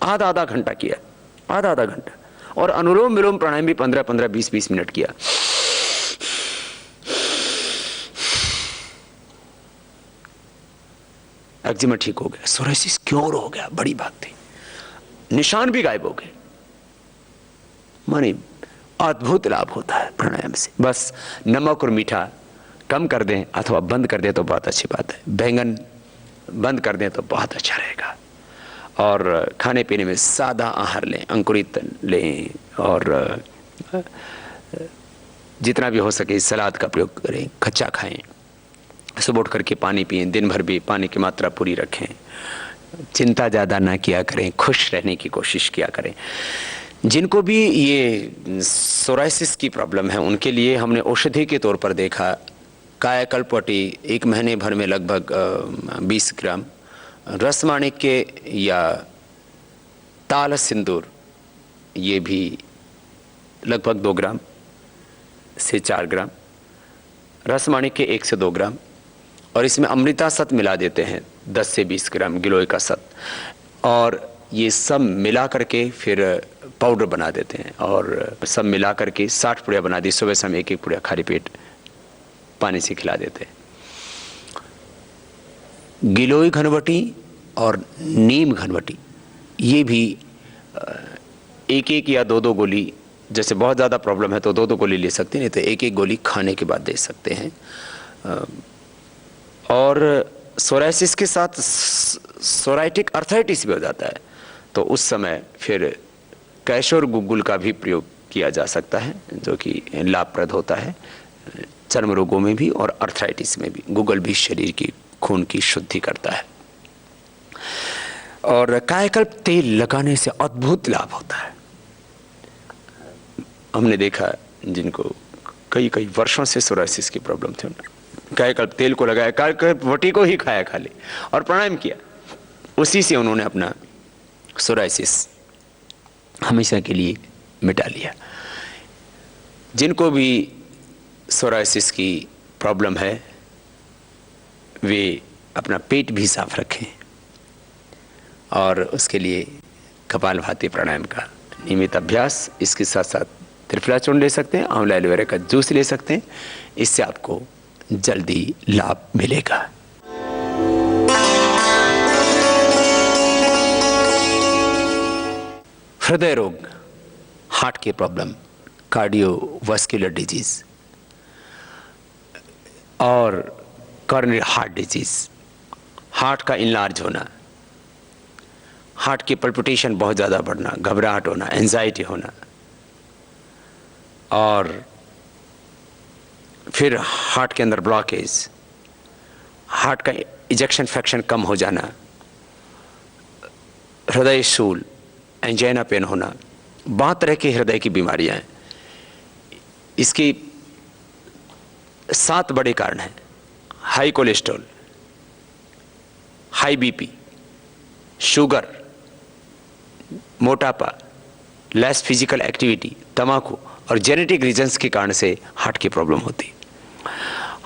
आधा घंटा किया, आधा घंटा, और अनुलोम विलोम प्राणायाम भी 15-15 20-20 मिनट किया। एक्जिमा ठीक हो गया, सोराइसिस क्योर हो गया, बड़ी बात थी, निशान भी गायब हो गए। माने अद्भुत लाभ होता है प्राणायाम से। बस नमक और मीठा कम कर दें अथवा बंद कर दें तो बहुत अच्छी बात है। बैंगन बंद कर दें तो बहुत अच्छा रहेगा। और खाने पीने में सादा आहार लें, अंकुरित लें, और जितना भी हो सके सलाद का प्रयोग करें, कच्चा खाएं, सुबह उठ करके पानी पिएं, दिन भर भी पानी की मात्रा पूरी रखें, चिंता ज़्यादा ना किया करें, खुश रहने की कोशिश किया करें। जिनको भी ये सोराइसिस की प्रॉब्लम है उनके लिए हमने औषधि के तौर पर देखा कायाकल्प वटी 1 महीने भर में लगभग 20 ग्राम, रसमाणिक्य या ताल सिंदूर ये भी लगभग 2 ग्राम से 4 ग्राम, रसमाणिक्य 1 से 2 ग्राम, और इसमें अमृता सत मिला देते हैं 10 से 20 ग्राम गिलोय का सत, और ये सब मिला करके फिर पाउडर बना देते हैं और सब मिला करके 60 पुड़िया बना दी। सुबह शाम 1-1 पुड़िया खाली पेट पानी से खिला देते हैं। गिलोय घनवटी और नीम घनवटी ये भी 1-1 या 2-2 गोली, जैसे बहुत ज़्यादा प्रॉब्लम है तो 2-2 गोली ले सकते हैं, नहीं तो 1-1 गोली खाने के बाद दे सकते हैं। और सोराइसिस के साथ सोराइटिक अर्थराइटिस भी हो जाता है तो उस समय फिर कैशोर गुग्गुल का भी प्रयोग किया जा सकता है जो कि लाभप्रद होता है चर्म रोगों में भी और अर्थराइटिस में भी। गुग्गुल भी शरीर की खून की शुद्धि करता है। और कायाकल्प तेल लगाने से अद्भुत लाभ होता है। हमने देखा जिनको कई वर्षों से सोराइसिस की प्रॉब्लम थी, कायाकल्प तेल को लगाया, कायाकल्प वटी को ही खाया खाली और प्राणायाम किया, उसी से उन्होंने अपना सोराइसिस हमेशा के लिए मिटा लिया। जिनको भी सोराइसिस की प्रॉब्लम है वे अपना पेट भी साफ रखें और उसके लिए कपालभाति प्राणायाम का नियमित अभ्यास, इसके साथ साथ त्रिफला चूर्ण ले सकते हैं, आंवला एलोवेरा का जूस ले सकते हैं, इससे आपको जल्दी लाभ मिलेगा। हृदय रोग, हार्ट की प्रॉब्लम, कार्डियोवास्कुलर डिजीज और कॉरोनरी हार्ट डिजीज, हार्ट का इनलार्ज होना, हार्ट की पल्पिटेशन बहुत ज़्यादा बढ़ना, घबराहट होना, एंजाइटी होना, और फिर हार्ट के अंदर ब्लॉकेज, हार्ट का इजेक्शन फ्रैक्शन कम हो जाना, हृदय शूल, एंजाइना पेन होना, बहुत तरह की हृदय की बीमारियां हैं। इसकी 7 बड़े कारण हैं। High cholesterol, high BP, sugar, मोटापा, लेस फिजिकल एक्टिविटी, तंबाकू और जेनेटिक रीजंस के कारण से हार्ट की प्रॉब्लम होती है।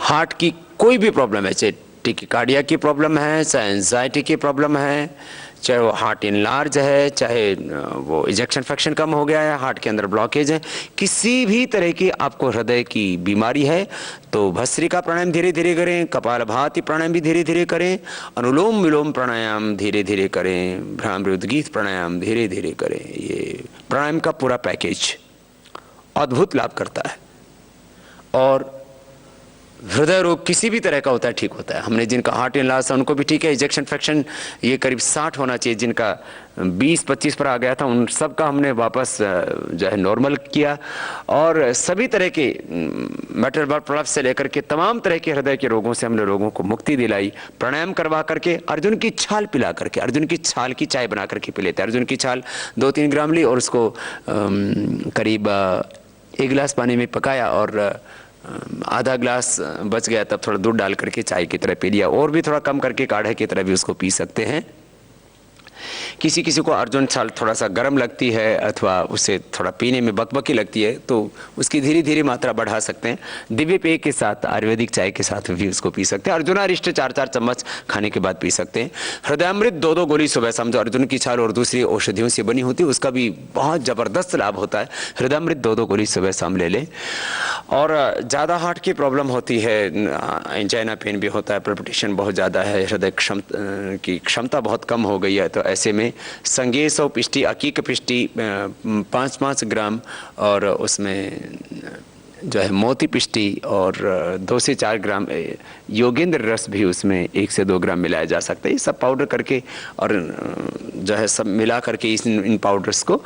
हार्ट की कोई भी प्रॉब्लम है, चाहे टिकिकार्डिया की प्रॉब्लम है, चाहे एंजाइटी की प्रॉब्लम है, चाहे वो हार्ट इनलार्ज है, चाहे वो इजेक्शन फ्रैक्शन कम हो गया है, हार्ट के अंदर ब्लॉकेज है, किसी भी तरह की आपको हृदय की बीमारी है तो भस्त्रिका प्राणायाम धीरे धीरे करें, कपालभाति प्राणायाम भी धीरे धीरे करें, अनुलोम विलोम प्राणायाम धीरे धीरे करें, भ्रामरी उद्गीत प्राणायाम धीरे धीरे करें। ये प्राणायाम का पूरा पैकेज अद्भुत लाभ करता है और हृदय रोग किसी भी तरह का होता है ठीक होता है। हमने जिनका हार्ट इनलार्ज था उनको भी ठीक है, इजेक्शन फ्रैक्शन ये करीब 60 होना चाहिए, जिनका 20-25 पर आ गया था उन सब का हमने वापस जो है नॉर्मल किया, और सभी तरह के मेटल ब्लड प्रोलप्स से लेकर के तमाम तरह के हृदय के रोगों से हमने लोगों को मुक्ति दिलाई। प्राणायाम करवा करके, अर्जुन की छाल पिला करके, अर्जुन की छाल की चाय बना करके पी लेते हैं। अर्जुन की छाल 2-3 ग्राम ली और उसको करीब 1 गिलास पानी में पकाया और आधा ग्लास बच गया तब थोड़ा दूध डाल करके चाय की तरह पी लिया, और भी थोड़ा कम करके काढ़े की तरह भी उसको पी सकते हैं। किसी किसी को अर्जुन छाल थोड़ा सा गर्म लगती है अथवा उसे थोड़ा पीने में बकबकी लगती है तो उसकी धीरे धीरे मात्रा बढ़ा सकते हैं। दिव्य पेय के साथ, आयुर्वेदिक चाय के साथ भी उसको पी सकते हैं। अर्जुनारिष्ट 4-4 चम्मच खाने के बाद पी सकते हैं। हृदयामृत 2-2 गोली सुबह शाम, जो अर्जुन की छाल और दूसरी औषधियों से बनी होती है, उसका भी बहुत ज़बरदस्त लाभ होता है। हृदयामृत 2-2 गोली सुबह शाम ले लें। और ज़्यादा हार्ट की प्रॉब्लम होती है, एंजाइना पेन भी होता है, पल्पिटेशन बहुत ज़्यादा है, हृदय की क्षमता बहुत कम हो गई है, तो ऐसे में संगेसो पिष्टी, अकीक पिष्टी 5-5 ग्राम और उसमें जो है मोती पिष्टी और 2 से 4 ग्राम योगेंद्र रस भी उसमें 1 से 2 ग्राम मिलाया जा सकता है। ये सब पाउडर करके और जो है सब मिला करके इन पाउडर्स को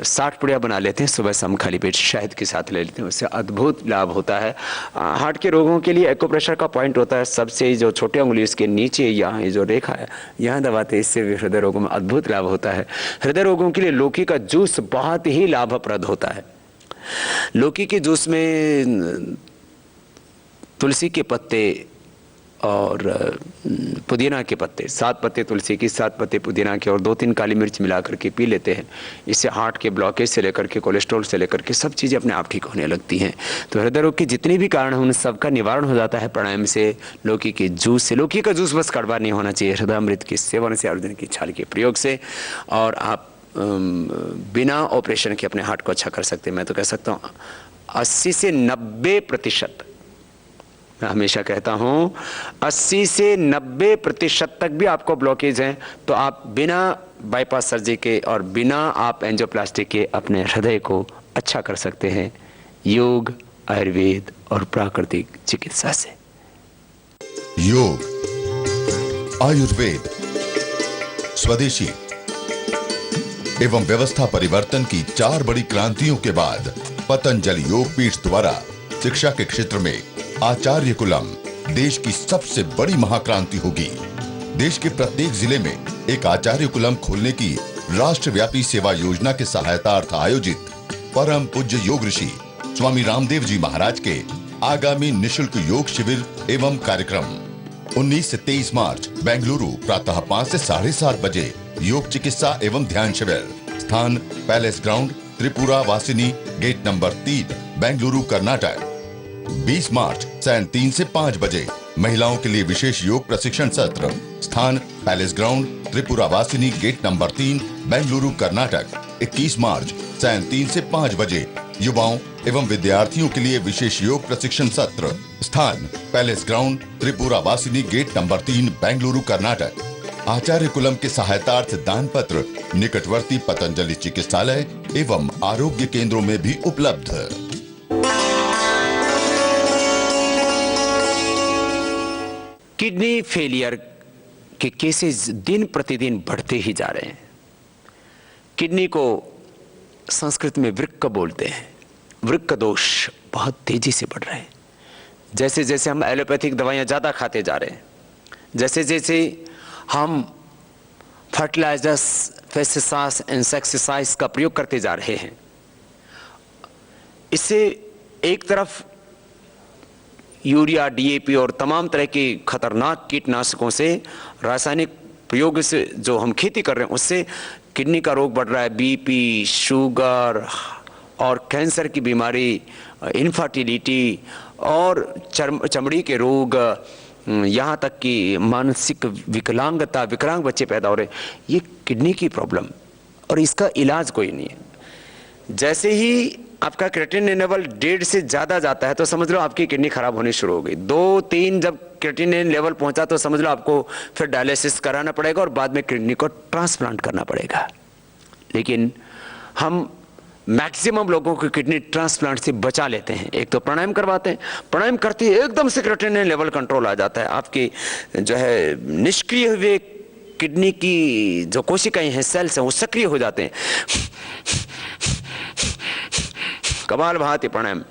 60 पुड़िया बना लेते हैं, सुबह शाम खाली पेट शहद के साथ ले लेते हैं, उससे अद्भुत लाभ होता है। हार्ट के रोगों के लिए एक्यूप्रेशर का पॉइंट होता है सबसे, जो छोटी उंगली उसके नीचे यहाँ ये जो रेखा है यहाँ दबाते हैं, इससे भी हृदय रोगों में अद्भुत लाभ होता है। हृदय रोगों के लिए लौकी का जूस बहुत ही लाभप्रद होता है। लौकी के जूस में तुलसी के पत्ते और पुदीना के पत्ते, 7 पत्ते तुलसी की, 7 पत्ते पुदीना के और 2-3 काली मिर्च मिला करके पी लेते हैं। इससे हार्ट के ब्लॉकेज से लेकर के कोलेस्ट्रॉल से लेकर के सब चीज़ें अपने आप ठीक होने लगती हैं। तो हृदय रोग के जितने भी कारण हैं उन सबका निवारण हो जाता है प्राणायाम से, लौकी के जूस से। लौकी का जूस बस कड़वा नहीं होना चाहिए, हृदयामृत के सेवन से, अर्जुन की छाल के प्रयोग से, और आप बिना ऑपरेशन के अपने हार्ट को अच्छा कर सकते हैं। मैं तो कह सकता हूँ 80 से 90%, मैं हमेशा कहता हूँ 80 से 90% तक भी आपको ब्लॉकेज हैं तो आप बिना बाईपास सर्जरी के और बिना आप एंजियोप्लास्टी के अपने हृदय को अच्छा कर सकते हैं, योग, आयुर्वेद और प्राकृतिक चिकित्सा से। योग, आयुर्वेद, स्वदेशी एवं व्यवस्था परिवर्तन की 4 बड़ी क्रांतियों के बाद पतंजलि योग पीठ द्वारा शिक्षा के क्षेत्र में आचार्य कुलम देश की सबसे बड़ी महाक्रांति होगी। देश के प्रत्येक जिले में एक आचार्य कुलम खोलने की राष्ट्रव्यापी सेवा योजना के सहायतार्थ आयोजित परम पूज्य योग ऋषि स्वामी रामदेव जी महाराज के आगामी निशुल्क योग शिविर एवं कार्यक्रम 19 से 23 मार्च बेंगलुरु प्रातः 5 से 7:30 बजे योग चिकित्सा एवं ध्यान शिविर। स्थान palace ground, Tripura Vasini gate number 3, Bengaluru Karnataka. 20 मार्च सायं 3 से 5 बजे महिलाओं के लिए विशेष योग प्रशिक्षण सत्र। स्थान palace ground, Tripura Vasini gate number 3, Bengaluru Karnataka. 21 मार्च सायं 3 से 5 बजे युवाओं एवं विद्यार्थियों के लिए विशेष योग प्रशिक्षण सत्र। स्थान palace ground, Tripura Vasini gate number 3, Bengaluru Karnataka. Acharyakulam के सहायतार्थ दान पत्र निकटवर्ती पतंजलि चिकित्सालय एवं आरोग्य केंद्रों में भी उपलब्ध। किडनी फेलियर के केसेस दिन प्रतिदिन बढ़ते ही जा रहे हैं। किडनी को संस्कृत में वृक्क बोलते हैं। वृक्क दोष बहुत तेजी से बढ़ रहे हैं। जैसे जैसे हम एलोपैथिक दवाइयां ज़्यादा खाते जा रहे हैं, जैसे जैसे हम फर्टिलाइजर्स, पेस्टिसाइड्स, इंसेक्टिसाइड्स का प्रयोग करते जा रहे हैं, इससे एक तरफ यूरिया, डीएपी और तमाम तरह के खतरनाक कीटनाशकों से, रासायनिक प्रयोग से जो हम खेती कर रहे हैं उससे किडनी का रोग बढ़ रहा है। बीपी, शुगर और कैंसर की बीमारी, इनफर्टिलिटी और चमड़ी के रोग, यहाँ तक कि मानसिक विकलांगता, विकलांग बच्चे पैदा हो रहे हैं, ये किडनी की प्रॉब्लम, और इसका इलाज कोई नहीं है। जैसे ही आपका क्रिएटिनिन लेवल 1.5 से ज़्यादा जाता है तो समझ लो आपकी किडनी खराब होनी शुरू हो गई। 2-3 जब क्रिएटिनिन लेवल पहुंचा तो समझ लो आपको फिर डायलिसिस कराना पड़ेगा और बाद में किडनी को ट्रांसप्लांट करना पड़ेगा। लेकिन हम मैक्सिमम लोगों को किडनी ट्रांसप्लांट से बचा लेते हैं। एक तो प्राणायाम करवाते हैं, प्राणायाम करते ही एकदम से क्रिएटिनिन लेवल कंट्रोल आ जाता है, आपकी जो है निष्क्रिय हुए किडनी की जो कोशिकाएं हैं, सेल्स हैं, वो सक्रिय हो जाते हैं। कमाल भांति प्राणायाम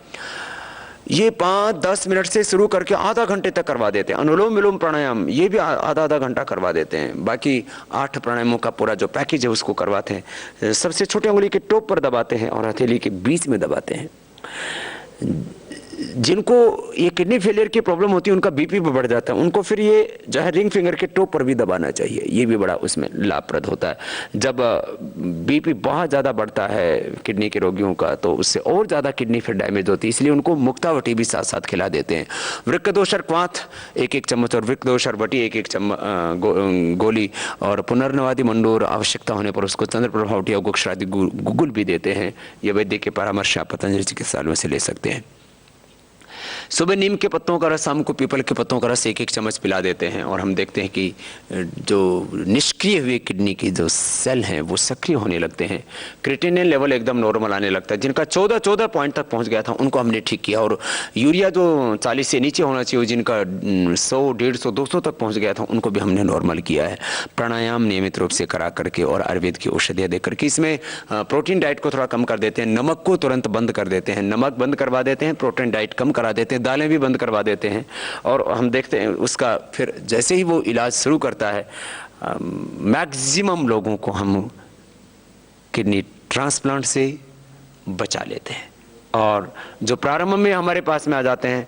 ये 5-10 मिनट से शुरू करके आधा घंटे तक करवा देते हैं। अनुलोम विलोम प्राणायाम ये भी आधा घंटा करवा देते हैं। बाकी 8 प्राणायामों का पूरा जो पैकेज है उसको करवाते हैं। सबसे छोटी उंगली के टॉप पर दबाते हैं और हथेली के बीच में दबाते हैं। जिनको ये किडनी फेलियर की प्रॉब्लम होती है उनका बीपी भी बढ़ जाता है, उनको फिर ये जो है रिंग फिंगर के टो पर भी दबाना चाहिए, ये भी बड़ा उसमें लाभप्रद होता है। जब बीपी बहुत ज़्यादा बढ़ता है किडनी के रोगियों का तो उससे और ज़्यादा किडनी फिर डैमेज होती है, इसलिए उनको मुक्तावटी भी साथ साथ खिला देते हैं। वृक्कदोषर क्वाथ 1-1 चम्मच और वृक्कदोषर वटी 1-1 गोली और पुनर्नवादी मंडूर आवश्यकता होने पर उसको चंद्रप्रभा वटी और गोक्षरादि गुगुल भी देते हैं। ये वैद्य के परामर्श आप पतंजलि चिकित्सालयों से ले सकते हैं। सुबह नीम के पत्तों का रस, शाम को पीपल के पत्तों का रस 1-1 चम्मच पिला देते हैं और हम देखते हैं कि जो निष्क्रिय हुए किडनी की जो सेल हैं वो सक्रिय होने लगते हैं, क्रिएटिनिन लेवल एकदम नॉर्मल आने लगता है। जिनका 14 पॉइंट तक पहुंच गया था उनको हमने ठीक किया और यूरिया जो 40 से नीचे होना चाहिए, जिनका 100, 150, 200 तक पहुँच गया था उनको भी हमने नॉर्मल किया है। प्राणायाम नियमित रूप से करा करके और आयुर्वेद की औषधियाँ दे करके इसमें प्रोटीन डाइट को थोड़ा कम कर देते हैं, नमक को तुरंत बंद कर देते हैं, नमक बंद करवा देते हैं, प्रोटीन डाइट कम करा देते हैं, दालें भी बंद करवा देते हैं और हम देखते हैं उसका फिर जैसे ही वो इलाज शुरू करता है मैक्सिमम लोगों को हम किडनी ट्रांसप्लांट से बचा लेते हैं। और जो प्रारंभ में हमारे पास में आ जाते हैं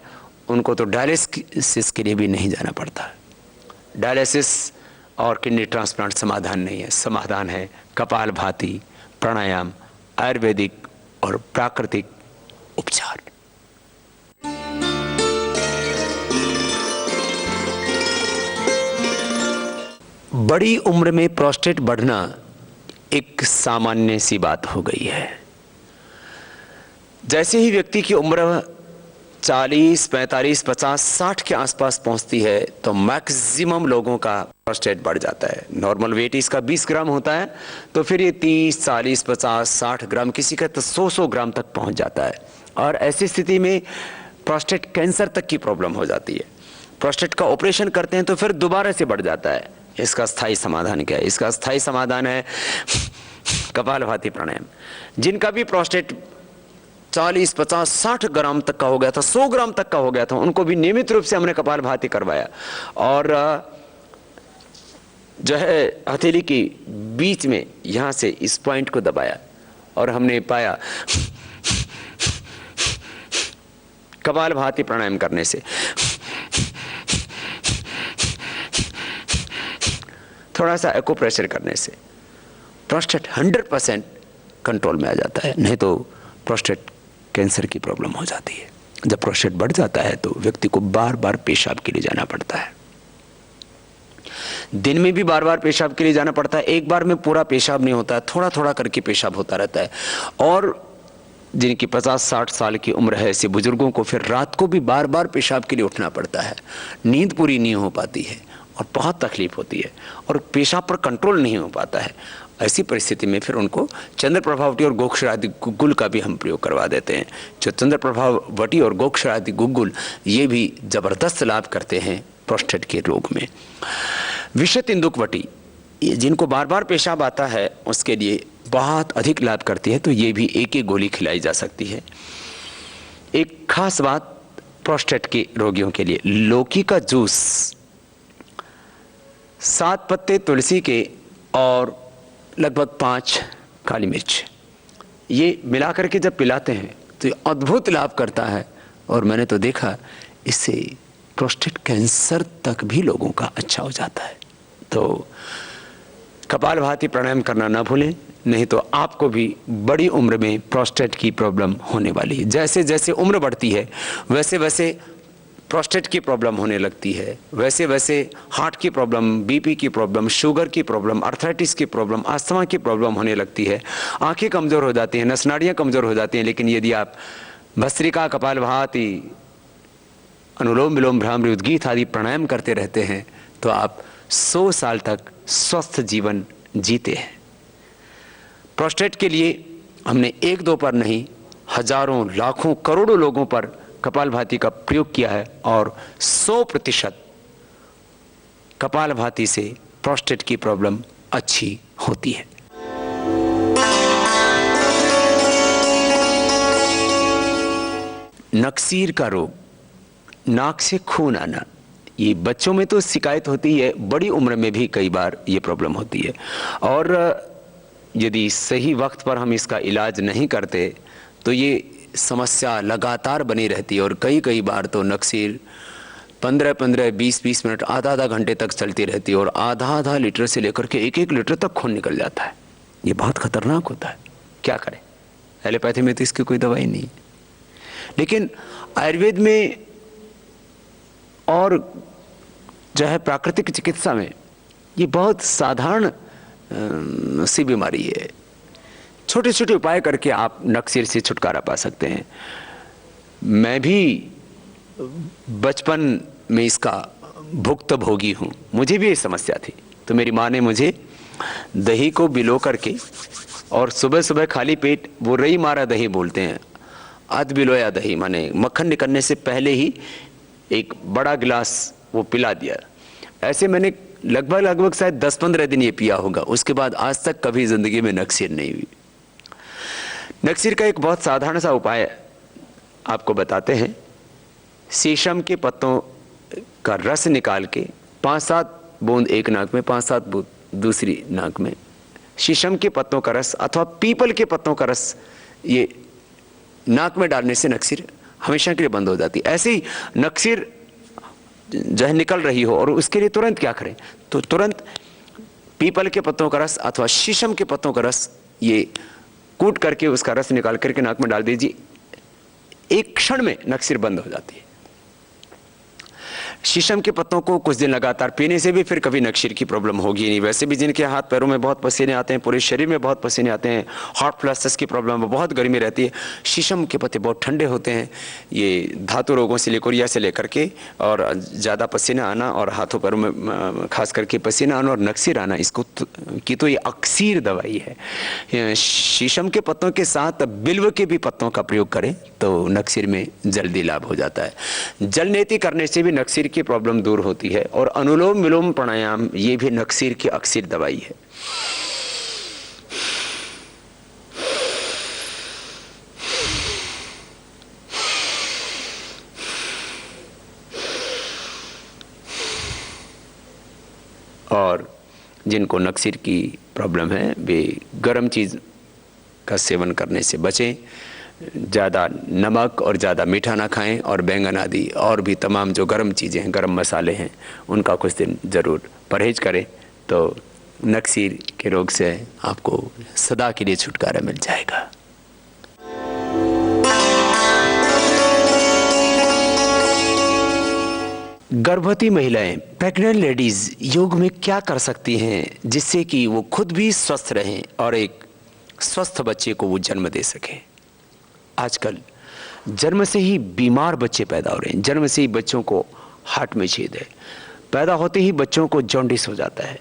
उनको तो डायलिसिस के लिए भी नहीं जाना पड़ता। डायलिसिस और किडनी ट्रांसप्लांट समाधान नहीं है, समाधान है कपालभाति, प्राणायाम, आयुर्वेदिक और प्राकृतिक उपचार। बड़ी उम्र में प्रोस्टेट बढ़ना एक सामान्य सी बात हो गई है। जैसे ही व्यक्ति की उम्र 40, 45, 50, 60 के आसपास पहुंचती है तो मैक्सिमम लोगों का प्रोस्टेट बढ़ जाता है। नॉर्मल वेट इसका 20 ग्राम होता है तो फिर ये 30, 40, 50, 60 ग्राम, किसी का तो 100 ग्राम तक पहुंच जाता है और ऐसी स्थिति में प्रोस्टेट कैंसर तक की प्रॉब्लम हो जाती है। प्रोस्टेट का ऑपरेशन करते हैं तो फिर दोबारा से बढ़ जाता है। इसका स्थायी समाधान क्या है? इसका स्थायी समाधान है कपालभाति प्राणायाम। जिनका भी प्रोस्टेट 40, 50, 60 ग्राम तक का हो गया था, 100 ग्राम तक का हो गया था, उनको भी नियमित रूप से हमने कपालभाति करवाया और जो है हथेली की बीच में यहां से इस पॉइंट को दबाया और हमने पाया कपालभाति प्राणायाम करने से, थोड़ा सा एक्यूप्रेशर करने से प्रोस्टेट 100% कंट्रोल में आ जाता है। नहीं तो प्रोस्टेट कैंसर की प्रॉब्लम हो जाती है। जब प्रोस्टेट बढ़ जाता है तो व्यक्ति को बार बार पेशाब के लिए जाना पड़ता है, दिन में भी बार बार पेशाब के लिए जाना पड़ता है। एक बार में पूरा पेशाब नहीं होता है, थोड़ा थोड़ा करके पेशाब होता रहता है। और जिनकी 50-60 साल की उम्र है ऐसे बुजुर्गों को फिर रात को भी बार बार पेशाब के लिए उठना पड़ता है, नींद पूरी नहीं हो पाती है और बहुत तकलीफ होती है और पेशाब पर कंट्रोल नहीं हो पाता है। ऐसी परिस्थिति में फिर उनको चंद्रप्रभा वटी और गोक्षरादि गुगुल का भी हम प्रयोग करवा देते हैं। जो चंद्रप्रभा वटी और गोक्षरादि गुगुल ये भी जबरदस्त लाभ करते हैं प्रोस्टेट के रोग में। विषतिंदुक वटी जिनको बार बार पेशाब आता है उसके लिए बहुत अधिक लाभ करती है, तो ये भी 1-1 गोली खिलाई जा सकती है। एक खास बात प्रोस्टेट के रोगियों के लिए, लौकी का जूस, 7 पत्ते तुलसी के और लगभग 5 काली मिर्च, ये मिलाकर के जब पिलाते हैं तो ये अद्भुत लाभ करता है। और मैंने तो देखा इससे प्रोस्टेट कैंसर तक भी लोगों का अच्छा हो जाता है। तो कपालभाति प्राणायाम करना ना भूलें, नहीं तो आपको भी बड़ी उम्र में प्रोस्टेट की प्रॉब्लम होने वाली है। जैसे जैसे उम्र बढ़ती है वैसे वैसे प्रोस्टेट की प्रॉब्लम होने लगती है, वैसे वैसे हार्ट की प्रॉब्लम, बीपी की प्रॉब्लम, शुगर की प्रॉब्लम, अर्थराइटिस की प्रॉब्लम, अस्थमा की प्रॉब्लम होने लगती है। आंखें कमज़ोर हो जाती हैं, नसनाड़ियाँ कमज़ोर हो जाती हैं। लेकिन यदि आप भस्त्रिका, कपालभाति, अनुलोम विलोम, भ्रामरी, उद्गीत आदि प्राणायाम करते रहते हैं तो आप 100 साल तक स्वस्थ जीवन जीते हैं। प्रोस्टेट के लिए हमने 1-2 पर नहीं, हजारों, लाखों, करोड़ों लोगों पर कपालभाति का प्रयोग किया है और 100% कपालभाति से प्रोस्टेट की प्रॉब्लम अच्छी होती है। नक्सीर का रोग, नाक से खून आना, ये बच्चों में तो शिकायत होती है, बड़ी उम्र में भी कई बार ये प्रॉब्लम होती है। और यदि सही वक्त पर हम इसका इलाज नहीं करते तो ये समस्या लगातार बनी रहती है और कई कई बार तो नक्सीर 15-15, 20-20 मिनट, आधा घंटे तक चलती रहती है और आधा लीटर से लेकर के 1-1 लीटर तक खून निकल जाता है। ये बहुत खतरनाक होता है। क्या करें? एलोपैथी में तो इसकी कोई दवाई नहीं, लेकिन आयुर्वेद में और जो है प्राकृतिक चिकित्सा में ये बहुत साधारण सी बीमारी है। छोटे छोटे उपाय करके आप नक्सीर से छुटकारा पा सकते हैं। मैं भी बचपन में इसका भुक्तभोगी हूँ। मुझे भी ये समस्या थी, तो मेरी माँ ने मुझे दही को भिगो करके और सुबह सुबह खाली पेट, वो रई मारा दही बोलते हैं, अध भिगोया दही, माने मक्खन निकलने से पहले ही एक बड़ा गिलास वो पिला दिया। ऐसे मैंने लगभग शायद 10-15 दिन ये पिया होगा। उसके बाद आज तक कभी जिंदगी में नक्सीर नहीं हुई। नक्सीर का एक बहुत साधारण सा उपाय आपको बताते हैं। शीशम के पत्तों का रस निकाल के 5-7 बूंद एक नाक में, 5-7 बूंद दूसरी नाक में, शीशम के पत्तों का रस अथवा पीपल के पत्तों का रस ये नाक में डालने से नक्सीर हमेशा के लिए बंद हो जाती है। ऐसे ही नक्सीर जो है निकल रही हो और उसके लिए तुरंत क्या करें, तो तुरंत पीपल के पत्तों का रस अथवा शीशम के पत्तों का रस ये कूट करके उसका रस निकाल करके नाक में डाल दीजिए। एक क्षण में नक्सीर बंद हो जाती है। शीशम के पत्तों को कुछ दिन लगातार पीने से भी फिर कभी नक्सीर की प्रॉब्लम होगी नहीं। वैसे भी जिनके हाथ पैरों में बहुत पसीने आते हैं, पूरे शरीर में बहुत पसीने आते हैं, हॉट फ्लैशेस की प्रॉब्लम, बहुत गर्मी रहती है, शीशम के पत्ते बहुत ठंडे होते हैं। ये धातु रोगों से, लिकोरिया से लेकर के और ज़्यादा पसीना आना और हाथों पैरों में खास करके पसीना आना और नक्सीर आना, इसको की तो ये अक्सीर दवाई है। शीशम के पत्तों के साथ बिल्व के भी पत्तों का प्रयोग करें तो नक्सीर में जल्दी लाभ हो जाता है। जलनेति करने से भी नक्सीर की प्रॉब्लम दूर होती है और अनुलोम विलोम प्राणायाम ये भी नक्सीर की अक्सीर दवाई है। और जिनको नक्सीर की प्रॉब्लम है वे गर्म चीज का सेवन करने से बचें, ज़्यादा नमक और ज़्यादा मीठा ना खाएं और बैंगन आदि और भी तमाम जो गर्म चीज़ें हैं, गर्म मसाले हैं, उनका कुछ दिन ज़रूर परहेज करें तो नक्सीर के रोग से आपको सदा के लिए छुटकारा मिल जाएगा। गर्भवती महिलाएं, प्रेग्नेंट लेडीज योग में क्या कर सकती हैं जिससे कि वो खुद भी स्वस्थ रहें और एक स्वस्थ बच्चे को वो जन्म दे सकें। आजकल जन्म से ही बीमार बच्चे पैदा हो रहे हैं। जन्म से ही बच्चों को हार्ट में छेद है, पैदा होते ही बच्चों को जॉन्डिस हो जाता है,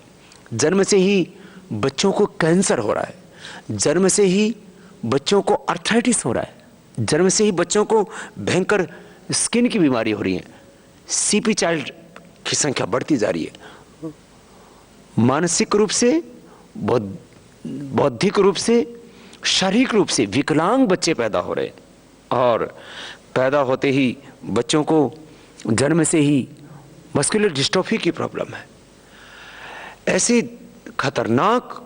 जन्म से ही बच्चों को कैंसर हो रहा है, जन्म से ही बच्चों को आर्थराइटिस हो रहा है, जन्म से ही बच्चों को भयंकर स्किन की बीमारी हो रही है। सीपी चाइल्ड की संख्या बढ़ती जा रही है। मानसिक रूप से, बौद्धिक रूप से, शारीरिक रूप से विकलांग बच्चे पैदा हो रहे और पैदा होते ही बच्चों को जन्म से ही मस्कुलर डिस्ट्रोफी की प्रॉब्लम है। ऐसे खतरनाक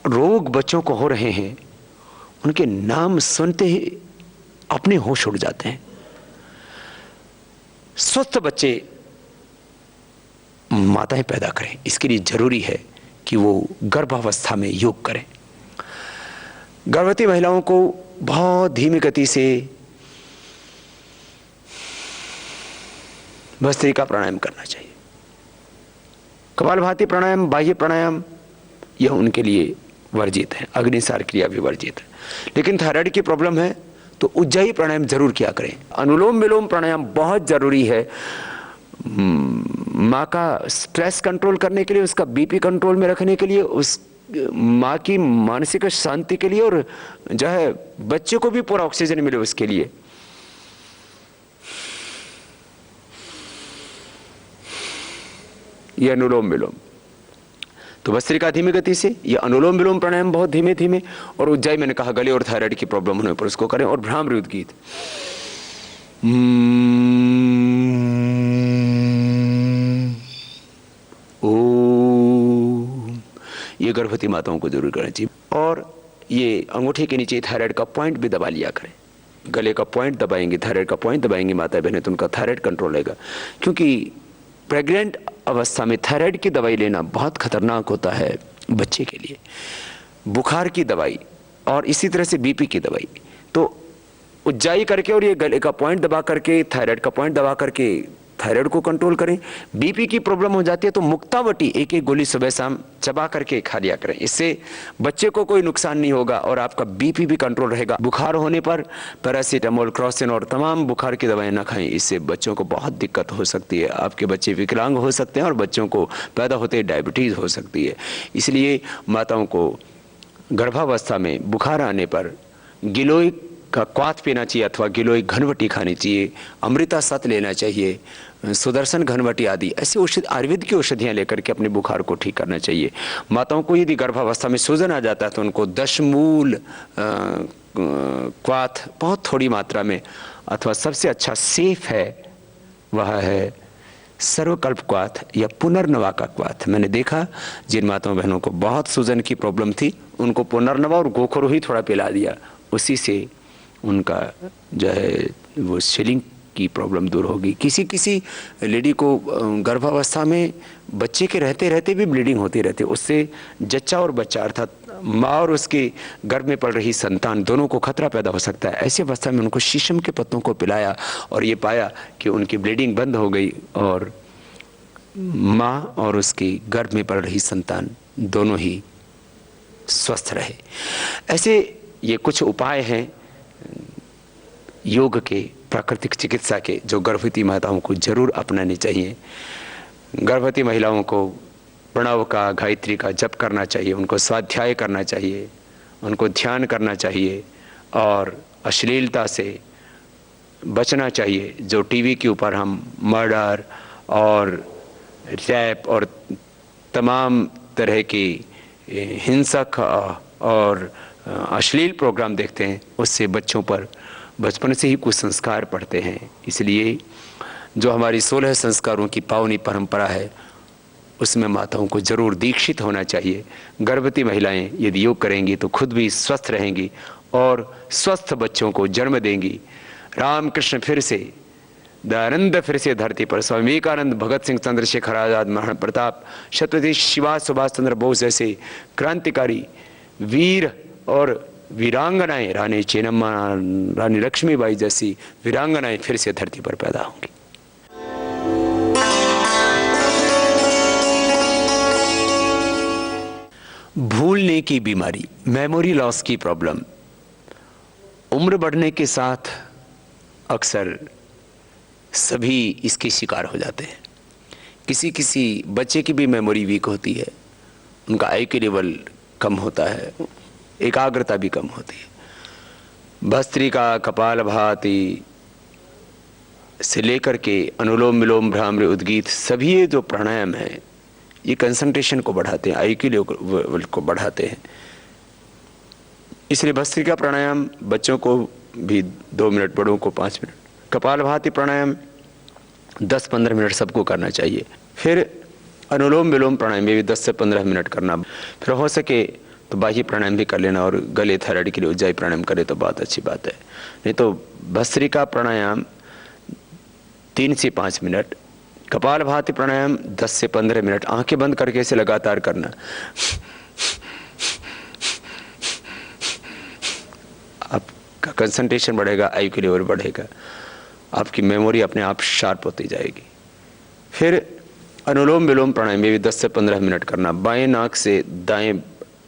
रोग बच्चों को हो रहे हैं, उनके नाम सुनते ही अपने होश उड़ जाते हैं। स्वस्थ बच्चे माताएं पैदा करें, इसके लिए जरूरी है कि वो गर्भावस्था में योग करें। गर्भवती महिलाओं को बहुत धीमी गति से भस्त्रिका प्राणायाम करना चाहिए। कपालभाति प्राणायाम, बाह्य प्राणायाम यह उनके लिए वर्जित है। अग्निसार क्रिया भी वर्जित है। लेकिन थायराइड की प्रॉब्लम है तो उज्जाई प्राणायाम जरूर किया करें। अनुलोम विलोम प्राणायाम बहुत जरूरी है माँ का स्ट्रेस कंट्रोल करने के लिए, उसका बीपी कंट्रोल में रखने के लिए, उस माँ की मानसिक शांति के लिए और जो है बच्चे को भी पूरा ऑक्सीजन मिले उसके लिए। यह अनुलोम विलोम। तो भस्त्रिका धीमी गति से, यह अनुलोम विलोम प्राणायाम बहुत धीमे धीमे, और उज्जाई मैंने कहा गले और थायराइड की प्रॉब्लम होने पर उसको करें। और भ्रामरी उद्गीत, ये गर्भवती माताओं को जरूर करना चाहिए। और ये अंगूठे के नीचे थायराइड का पॉइंट भी दबा लिया करें। गले का पॉइंट दबाएंगी, थायराइड का पॉइंट दबाएंगी माता बहनें, तो उनका थायराइड कंट्रोल रहेगा। क्योंकि प्रेग्नेंट अवस्था में थायराइड की दवाई लेना बहुत खतरनाक होता है बच्चे के लिए। बुखार की दवाई और इसी तरह से बीपी की दवाई, तो उज्जाई करके और ये गले का पॉइंट दबा करके, थायराइड का पॉइंट दबा करके थायराइड को कंट्रोल करें। बीपी की प्रॉब्लम हो जाती है तो मुक्तावटी एक एक गोली सुबह शाम चबा करके खा लिया करें, इससे बच्चे को कोई नुकसान नहीं होगा और आपका बीपी भी कंट्रोल रहेगा। बुखार होने पर पैरासीटामोल, क्रॉसिन और तमाम बुखार की दवाएं ना खाएं, इससे बच्चों को बहुत दिक्कत हो सकती है। आपके बच्चे विकलांग हो सकते हैं और बच्चों को पैदा होते डायबिटीज हो सकती है। इसलिए माताओं को गर्भावस्था में बुखार आने पर गिलोय का क्वाथ पीना चाहिए अथवा गिलोय घनवटी खानी चाहिए, अमृता सत लेना चाहिए, सुदर्शन घनवटी आदि ऐसी औषधि, आयुर्वेद की औषधियाँ लेकर के अपने बुखार को ठीक करना चाहिए। माताओं को यदि गर्भावस्था में सूजन आ जाता है तो उनको दशमूल क्वाथ बहुत थोड़ी मात्रा में, अथवा सबसे अच्छा सेफ है वह है सर्वकल्प क्वाथ या पुनर्नवा का क्वाथ। मैंने देखा जिन माताओं बहनों को बहुत सूजन की प्रॉब्लम थी उनको पुनर्नवा और गोखरू ही थोड़ा पिला दिया, उसी से उनका जो है वो स्वेलिंग की प्रॉब्लम दूर होगी। किसी लेडी को गर्भावस्था में बच्चे के रहते रहते भी ब्लीडिंग होती रहती है, उससे जच्चा और बच्चा अर्थात माँ और उसके गर्भ में पल रही संतान दोनों को खतरा पैदा हो सकता है। ऐसी अवस्था में उनको शीशम के पत्तों को पिलाया और ये पाया कि उनकी ब्लीडिंग बंद हो गई और माँ और उसकी गर्भ में पल रही संतान दोनों ही स्वस्थ रहे। ऐसे ये कुछ उपाय हैं योग के, प्राकृतिक चिकित्सा के, जो गर्भवती माताओं को जरूर अपनाने चाहिए। गर्भवती महिलाओं को प्रणव का, गायत्री का जप करना चाहिए, उनको स्वाध्याय करना चाहिए, उनको ध्यान करना चाहिए और अश्लीलता से बचना चाहिए। जो टीवी के ऊपर हम मर्डर और रैप और तमाम तरह की हिंसक और अश्लील प्रोग्राम देखते हैं, उससे बच्चों पर बचपन से ही कुछ संस्कार पड़ते हैं। इसलिए जो हमारी 16 संस्कारों की पावनी परंपरा है उसमें माताओं को जरूर दीक्षित होना चाहिए। गर्भवती महिलाएं यदि योग करेंगी तो खुद भी स्वस्थ रहेंगी और स्वस्थ बच्चों को जन्म देंगी। रामकृष्ण फिर से, दयानंद फिर से धरती पर, स्वामी विवेकानंद, भगत सिंह, चंद्रशेखर आजाद, महाराणा प्रताप, छत्रपति शिवाजी सुभाष चंद्र बोस जैसे क्रांतिकारी वीर और वीरांगनाएं, रानी चेन्नम्मा, रानी लक्ष्मीबाई जैसी वीरांगनाएं फिर से धरती पर पैदा होंगी। भूलने की बीमारी, मेमोरी लॉस की प्रॉब्लम, उम्र बढ़ने के साथ अक्सर सभी इसके शिकार हो जाते हैं। किसी बच्चे की भी मेमोरी वीक होती है, उनका IQ लेवल कम होता है, एकाग्रता भी कम होती है। भस्त्रिका, कपालभाति से लेकर के अनुलोम विलोम, भ्रामरी, उद्गीत, सभी ये जो प्राणायाम है ये कंसंट्रेशन को बढ़ाते हैं, IQ लेवल को बढ़ाते हैं। इसलिए भस्त्रिका प्राणायाम बच्चों को भी 2 मिनट, बड़ों को 5 मिनट, कपालभाति प्राणायाम 10-15 मिनट सबको करना चाहिए। फिर अनुलोम विलोम प्राणायाम में भी 10 से 15 मिनट करना। फिर हो सके तो बाह्य प्राणायाम भी कर लेना और गले थायराइड के लिए उज्जाई प्राणायाम करे तो बहुत अच्छी बात है। नहीं तो भस्त्रिका प्राणायाम 3 से 5 मिनट, कपालभाति प्राणायाम 10 से 15 मिनट, आंखें बंद करके इसे लगातार करना। आपका कंसंट्रेशन बढ़ेगा, IQ लेवल बढ़ेगा, आपकी मेमोरी अपने आप शार्प होती जाएगी। फिर अनुलोम विलोम प्राणायाम में भी 10 से 15 मिनट करना। बाएं नाक से दाएं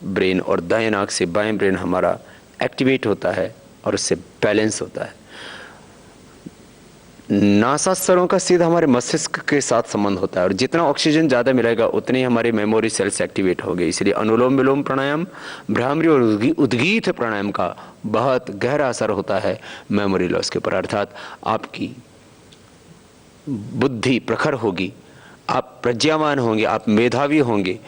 ब्रेन और दाएं नाक से बाएं ब्रेन हमारा एक्टिवेट होता है और उससे बैलेंस होता है। नासास्तरों का सीधा हमारे मस्तिष्क के साथ संबंध होता है और जितना ऑक्सीजन ज़्यादा मिलेगा उतनी हमारी मेमोरी सेल्स एक्टिवेट हो गई। इसलिए अनुलोम विलोम प्राणायाम, भ्रामरी और उद्गीत प्राणायाम का बहुत गहरा असर होता है मेमोरी लॉस के ऊपर। अर्थात आपकी बुद्धि प्रखर होगी, आप प्रज्ञावान होंगे, आप मेधावी होंगे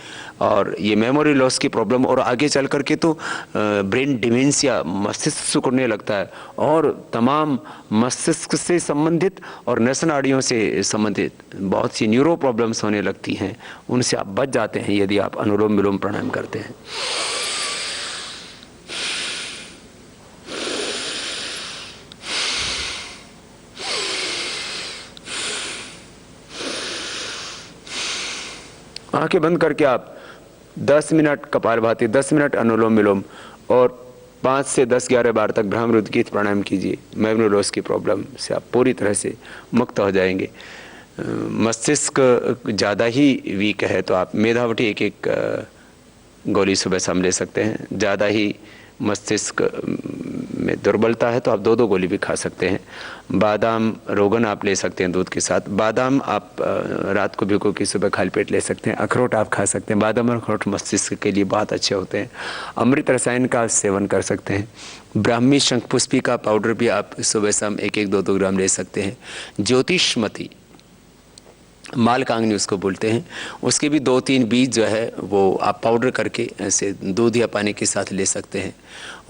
और ये मेमोरी लॉस की प्रॉब्लम और आगे चल करके तो ब्रेन डिमेंशिया, मस्तिष्क सिकुड़ने लगता है और तमाम मस्तिष्क से संबंधित और नस नाड़ियों से संबंधित बहुत सी न्यूरो प्रॉब्लम्स होने लगती हैं। उनसे आप बच जाते हैं यदि आप अनुलोम विलोम प्राणायाम करते हैं। आंखें बंद करके आप 10 मिनट कपालभाति, 10 मिनट अनुलोम विलोम और 5 से 10-11 बार तक भ्रामरी उद्गीत प्राणायाम कीजिए। मेमोरी की प्रॉब्लम से आप पूरी तरह से मुक्त हो जाएंगे। मस्तिष्क ज़्यादा ही वीक है तो आप मेधावटी एक गोली सुबह शाम ले सकते हैं। ज़्यादा ही मस्तिष्क में दुर्बलता है तो आप 2-2 गोली भी खा सकते हैं। बादाम रोगन आप ले सकते हैं दूध के साथ। बादाम आप रात को भिगो के सुबह खाली पेट ले सकते हैं। अखरोट आप खा सकते हैं। बादाम और अखरोट मस्तिष्क के लिए बहुत अच्छे होते हैं। अमृत रसायन का सेवन कर सकते हैं। ब्राह्मी शंखपुष्पी का पाउडर भी आप सुबह शाम 1-1, 2-2 ग्राम ले सकते हैं। ज्योतिषमती मालकांगनी उसको बोलते हैं, उसके भी 2-3 बीज जो है वो आप पाउडर करके ऐसे दूध या पानी के साथ ले सकते हैं।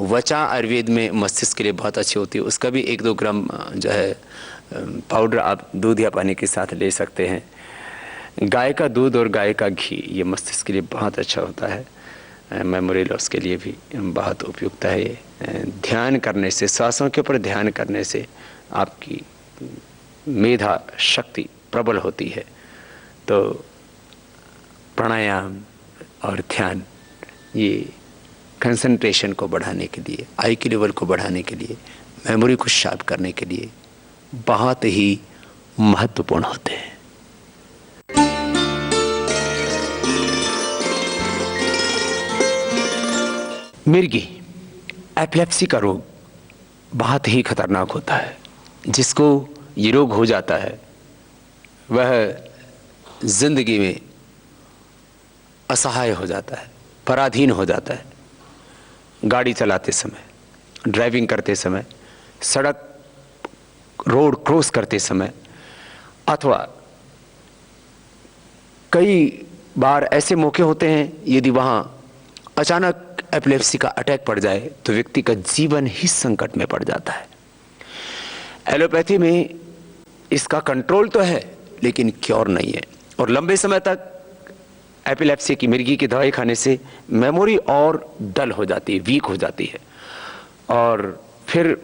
वचा आयुर्वेद में मस्तिष्क के लिए बहुत अच्छी होती है, उसका भी 1-2 ग्राम जो है पाउडर आप दूध या पानी के साथ ले सकते हैं। गाय का दूध और गाय का घी ये मस्तिष्क के लिए बहुत अच्छा होता है। मेमोरी लॉस के लिए भी बहुत उपयुक्त है ये। ध्यान करने से, सांसों के ऊपर ध्यान करने से आपकी मेधा शक्ति प्रबल होती है। तो प्राणायाम और ध्यान ये कंसंट्रेशन को बढ़ाने के लिए, IQ लेवल को बढ़ाने के लिए, मेमोरी को शार्प करने के लिए बहुत ही महत्वपूर्ण होते हैं। मिर्गी एपिलेप्सी का रोग बहुत ही खतरनाक होता है। जिसको ये रोग हो जाता है वह जिंदगी में असहाय हो जाता है, पराधीन हो जाता है। गाड़ी चलाते समय, ड्राइविंग करते समय, सड़क रोड क्रॉस करते समय, अथवा कई बार ऐसे मौके होते हैं यदि वहाँ अचानक एपिलेप्सी का अटैक पड़ जाए तो व्यक्ति का जीवन ही संकट में पड़ जाता है। एलोपैथी में इसका कंट्रोल तो है लेकिन क्योर नहीं है, और लंबे समय तक एपिलेप्सी की मिर्गी की दवाई खाने से मेमोरी और डल हो जाती है, वीक हो जाती है, और फिर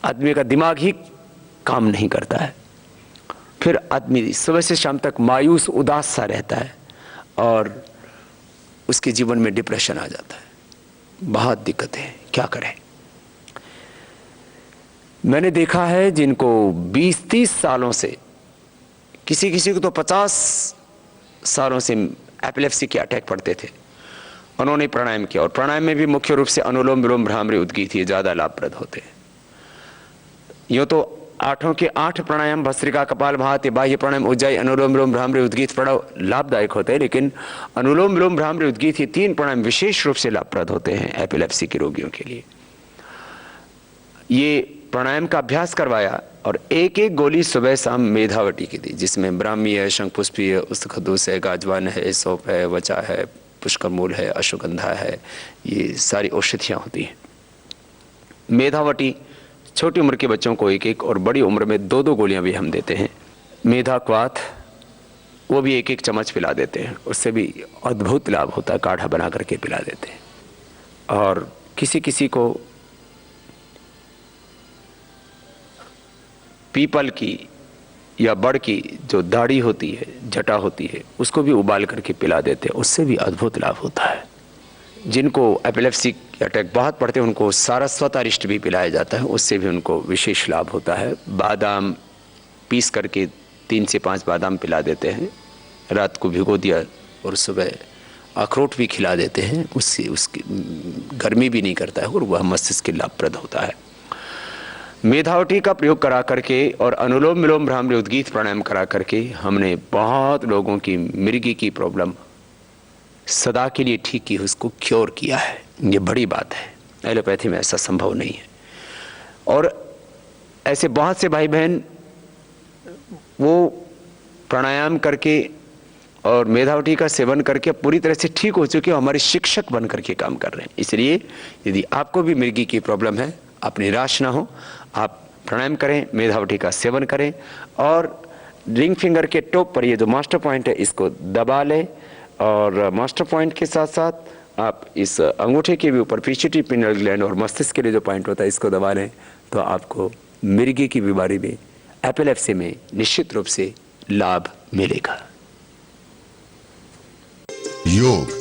आदमी का दिमाग ही काम नहीं करता है। फिर आदमी सुबह से शाम तक मायूस उदास सा रहता है और उसके जीवन में डिप्रेशन आ जाता है। बहुत दिक्कतें हैं, क्या करें। मैंने देखा है जिनको 20-30 सालों से, किसी किसी को तो 50 सालों से एपिलेप्सी के अटैक पड़ते थे, उन्होंने प्राणायाम किया, और प्राणायाम में भी मुख्य रूप से अनुलोम विलोम भ्रामरी उद्गीत ये ज़्यादा लाभप्रद होते हैं। यूँ तो 8 के 8 प्राणायाम भस्त्रिका, कपालभाति, बाह्य प्राणायाम, उज्जाई, अनुलोम विलोम भ्रामरी उद्गीत बड़ा लाभदायक होते हैं, लेकिन अनुलोम विलोम भ्रामरी उद्गीत ये 3 प्राणायाम विशेष रूप से लाभप्रद होते हैं एपिलेप्सी के रोगियों के लिए। ये प्राणायाम का अभ्यास करवाया और 1-1 गोली सुबह शाम मेधावटी की दी, जिसमें ब्राह्मी है, शंखपुष्पी है, उस्तखदूस है, गाजवान है, सौंफ है, वचा है, पुष्करमूल है, अश्वगंधा है, ये सारी औषधियाँ होती हैं। मेधावटी छोटी उम्र के बच्चों को 1-1 और बड़ी उम्र में 2-2 गोलियां भी हम देते हैं। मेधा क्वाथ वो भी 1-1 चम्मच पिला देते हैं, उससे भी अद्भुत लाभ होता है, काढ़ा बना करके पिला देते हैं। और किसी किसी को पीपल की या बड़ की जो दाढ़ी होती है, जटा होती है, उसको भी उबाल करके पिला देते हैं, उससे भी अद्भुत लाभ होता है। जिनको एपिलेप्सी अटैक बहुत पड़ते हैं उनको सारस्वत अरिष्ट भी पिलाया जाता है, उससे भी उनको विशेष लाभ होता है। बादाम पीस करके 3 से 5 बादाम पिला देते हैं, रात को भिगो दिया और सुबह अखरोट भी खिला देते हैं, उससे उसकी गर्मी भी नहीं करता है और वह मस्तिष्क के लाभप्रद होता है। मेधावटी का प्रयोग करा करके और अनुलोम विलोम भ्रामरी उद्गीत प्राणायाम करा करके हमने बहुत लोगों की मिर्गी की प्रॉब्लम सदा के लिए ठीक की, उसको क्योर किया है। ये बड़ी बात है, एलोपैथी में ऐसा संभव नहीं है। और ऐसे बहुत से भाई बहन वो प्राणायाम करके और मेधावटी का सेवन करके पूरी तरह से ठीक हो चुके, हमारे शिक्षक बन करके काम कर रहे हैं। इसलिए यदि आपको भी मिर्गी की प्रॉब्लम है, आप निराश ना हो, आप प्राणायाम करें, मेधावटी का सेवन करें, और रिंग फिंगर के टॉप पर ये जो मास्टर पॉइंट है इसको दबा लें, और मास्टर पॉइंट के साथ साथ आप इस अंगूठे के भी ऊपर पीछे पिनियल ग्लैंड और मस्तिष्क के लिए जो पॉइंट होता है इसको दबा लें, तो आपको मिर्गी की बीमारी में, एपिलेप्सी में निश्चित रूप से लाभ मिलेगा। योग